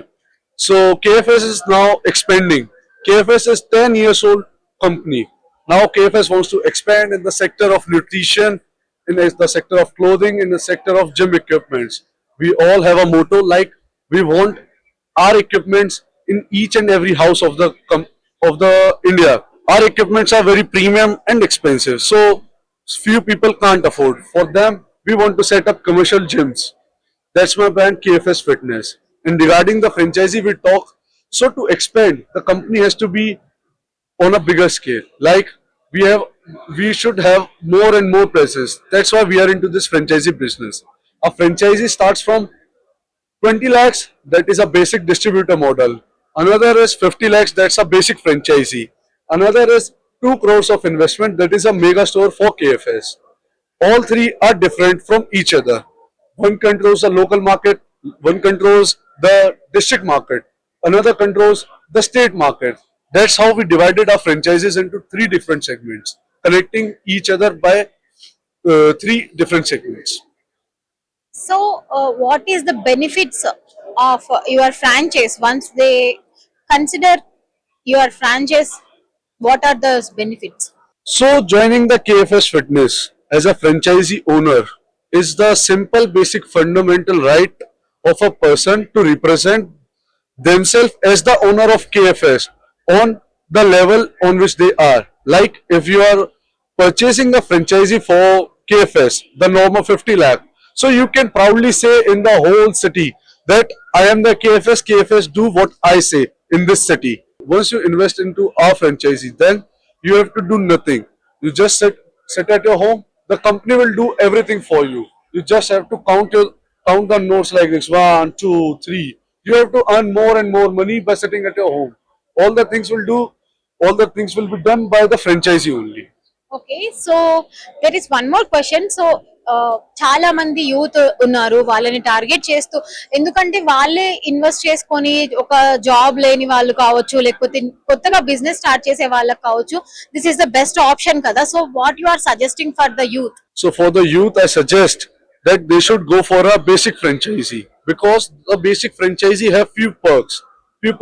So KFS is now expanding. KFS is 10 years old company. Now KFS wants to expand in the sector of nutrition, in the sector of clothing, in the sector of gym equipments. We all have a motto like we want our equipments in each and every house of the India. Our equipments are very premium and expensive, so few people can't afford. For them, we want to set up commercial gyms. That's my brand KFS Fitness. And regarding the franchisee we talk, so to expand, the company has to be on a bigger scale. Like we should have more and more presence. That's why we are into this franchisee business. A franchisee starts from 20 lakhs, that is a basic distributor model. Another is 50 lakhs, that's a basic franchisee. Another is 2 crores of investment, that is a mega store for KFS. All three are different from each other. One controls the local market, one controls the district market, another controls the state market. That's how we divided our franchises into 3 different segments, connecting each other by 3 different segments. So what is the benefits of your franchise once they consider your franchise? What are the benefits? So joining the KFS Fitness as a franchisee owner is the simple basic fundamental right of a person to represent themselves as the owner of KFS on the level on which they are. Like if you are purchasing a franchisee for KFS, the norm of 50 lakh, so you can proudly say in the whole city that I am the KFS do what I say in this city. Once you invest into our franchisee, then you have to do nothing. You just sit at your home. The company will do everything for you. You just have to count the notes like this, 1, 2, 3. You have to earn more and more money by sitting at your home. All the things will be done by the franchisee only. Okay, so there is one more question. So చాలా మంది youth ఉన్నారు, వాళ్ళని target చేస్తూ, ఎందుకంటే వాళ్ళే invest చేసుకొని ఒక job లేని వాళ్ళు కావచ్చు, లేకపోతే కొత్తగా బిజినెస్ స్టార్ట్ చేసే వాళ్ళకి కావచ్చు, this is the best option కదా. So what you are suggesting for the youth? So for the youth, I suggest that they should go for a basic franchisee, because the basic franchisee have few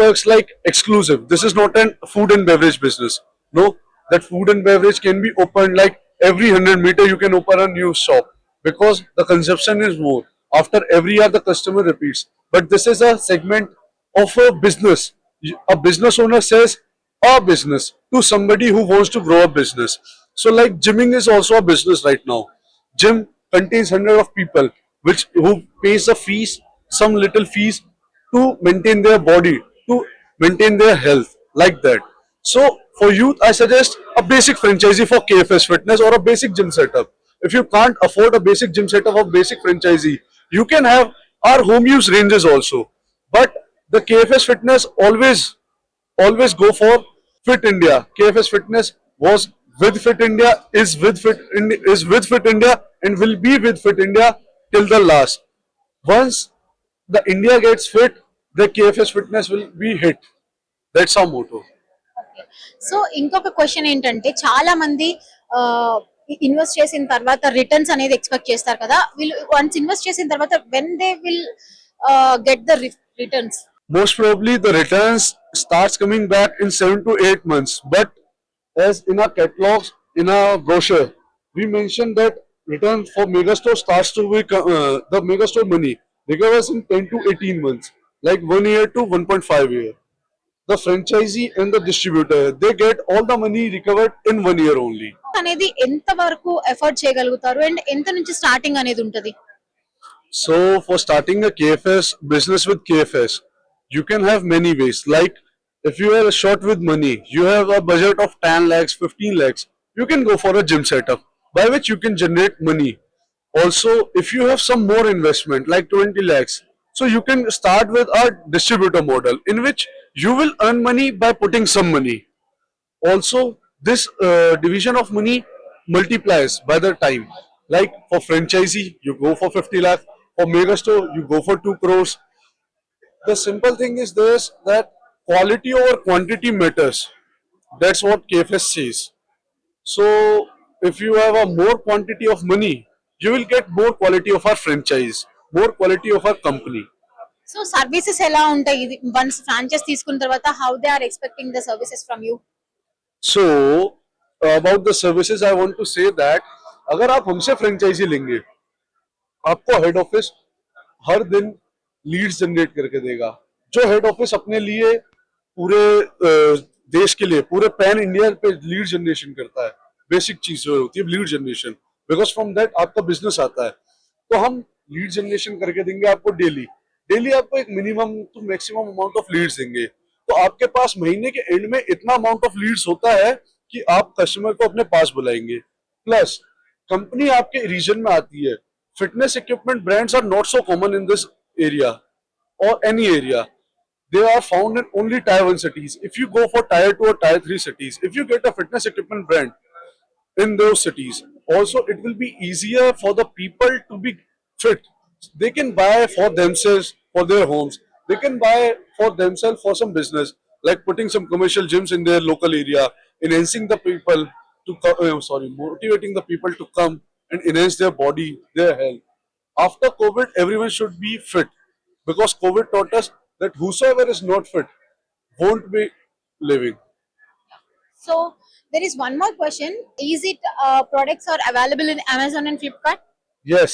perks like exclusive. This is not a food and beverage business. No, that food and beverage can be opened like every 100 meter you can open a new shop, because the consumption is more. After every year the customer repeats. But this is a segment of a business. A business owner says a business to somebody who wants to grow a business. So like gymming is also a business right now. Gym contains 100 of people who pays the fees, some little fees to maintain their body, to maintain their health, like that. So for youth, I suggest a basic franchisee for KFS Fitness or a basic gym setup. If you can't afford a basic gym setup or basic franchisee, you can have our home use ranges also. But the KFS Fitness always go for Fit India. KFS Fitness was with Fit India, is with Fit India, and will be with Fit India till the last. Once the India gets fit, the KFS Fitness will be hit. That's our motto. So ఇంకొక question ఏంటంటే చాలా మంది invest చేసిన తర్వాత returns అనేది expect చేస్తారు కదా, వీళ్ళు వన్స్ ఇన్వెస్ట్ చేసిన తర్వాత when they will get the returns? Most probably the returns starts coming back in 7 to 8 months. But as in our catalogs, in our brochure, we mentioned that return for megastore starts to be the megastore money recovers in 10 to 18 months, like 1 year to 1.5 year. The franchisee and the distributor, they get all the money recovered in 1 year only. అనేది ఎంత వరకు effort చేయగలుగుతారు and ఎంత నుంచి starting అనేది ఉంటది? So for starting a KFS business with KFS, you can have many ways. Like if you are short with money, you have a budget of 10 lakhs, 15 lakhs, you can go for a gym setup by which you can generate money. Also, if you have some more investment like 20 lakhs, so you can start with a distributor model in which you will earn money by putting some money. Also, this division of money multiplies by the time. Like for franchisee, you go for 50 lakhs. For megastore, you go for 2 crores. The simple thing is this, that quality over quantity matters. That's what KFS says. So if you have a more quantity of money, you will get more quality of our franchise, more quality of our company. So services ఎలా ఉంటాయి once franchise తీసుకున్న తర్వాత? How they are expecting the services from you? So about the services, I want to say that अगर आप हमसे franchise लेंगे, आपको head office हर दिन लीड्स जनरेट करके देगा. जो हेड ऑफिस अपने लिए पूरे देश के लिए, पूरे पैन इंडिया पे लीड जनरेशन करता है, बेसिक चीज जो होती है lead generation, because from that आपका बिजनेस आता है. तो हम लीड जनरेशन करके देंगे आपको डेली आपको एक minimum to maximum amount of leads देंगे. तो आपके पास महीने के एंड में इतना अमाउंट ऑफ लीड्स होता है कि आप कस्टमर को अपने पास बुलाएंगे. प्लस कंपनी आपके रीजन में आती है. Fitness equipment brands are not so common in this area or any area. They are found in only tier 1 cities. If you go for tier 2 or tier 3 cities, if you get a fitness equipment brand in those cities, also it will be easier for the people to be fit. They can buy for themselves, for their homes. They can buy for themselves for some business, like putting some commercial gyms in their local area, enhancing the people to motivating the people to come and enhance their body, their health. After COVID, everyone should be fit, because COVID taught us that whosoever is not fit won't be living. So there is one more question. Is it products are available in Amazon and Flipkart? Yes,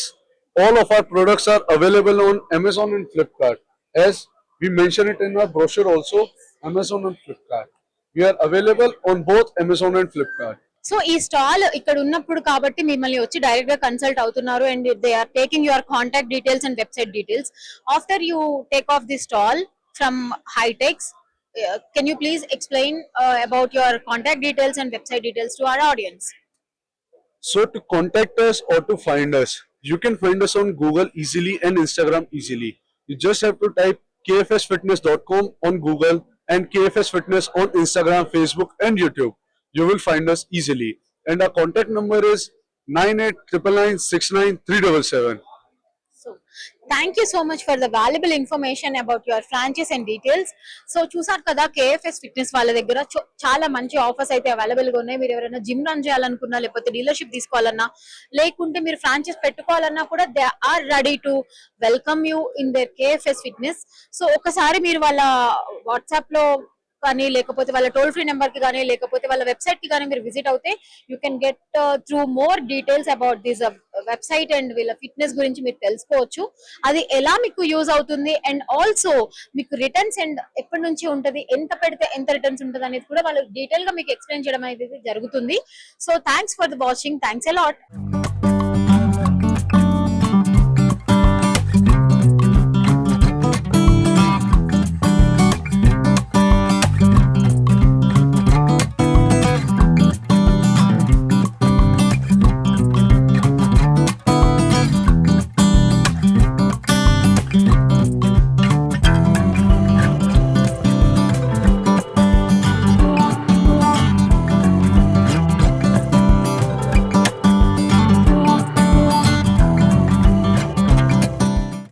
all of our products are available on Amazon and Flipkart. As we mention it in our brochure also, Amazon and Flipkart. We are available on both Amazon and Flipkart. So ఈ stall ఇక్కడ ఉన్నప్పుడు కాబట్టి మిమ్మల్ని వచ్చి direct గా consult అవుతున్నారు and they are taking your contact details and website details. After you take of the stall from Hitex, can you please explain about your contact details and website details to our audience? So to contact us or to find us, you can find us on Google easily and Instagram easily. You just have to type kfsfitness.com on Google and KFS Fitness on Instagram, Facebook and YouTube. You will find us easily. And our contact number is 9899969377. So thank you so much for the valuable information about your franchise and details. So చూసారు కదా, KFS fitness వాళ్ళ దగ్గర చాలా మంచి offers అయితే available గా ఉన్నాయి. మీరు ఎవరైనా జిమ్ రన్ చేయాలనుకున్నా, లేకపోతే డీలర్షిప్ తీసుకోవాలన్నా, లేకుంటే మీరు ఫ్రాంచైజ్ పెట్టుకోవాలన్నా కూడా they are ready to welcome you in there KFS fitness. So ఒకసారి మీరు వాళ్ళ వాట్సాప్ లో కానీ, లేకపోతే వాళ్ళ టోల్ ఫ్రీ నెంబర్ కి కానీ, లేకపోతే వాళ్ళ వెబ్సైట్ కి కానీ మీరు విజిట్ అవుతే you can get through more details about this website and వీళ్ళ ఫిట్నెస్ గురించి మీరు తెలుసుకోవచ్చు. అది ఎలా మీకు యూజ్ అవుతుంది అండ్ ఆల్సో మీకు రిటర్న్స్ అండ్ ఎప్పటి నుంచి ఉంటది, ఎంత పెడితే ఎంత రిటర్న్స్ ఉంటుంది అనేది కూడా వాళ్ళు డీటెయిల్ గా మీకు ఎక్స్ప్లెయిన్ చేయడం అనేది జరుగుతుంది. So thanks for the watching. Thanks a lot.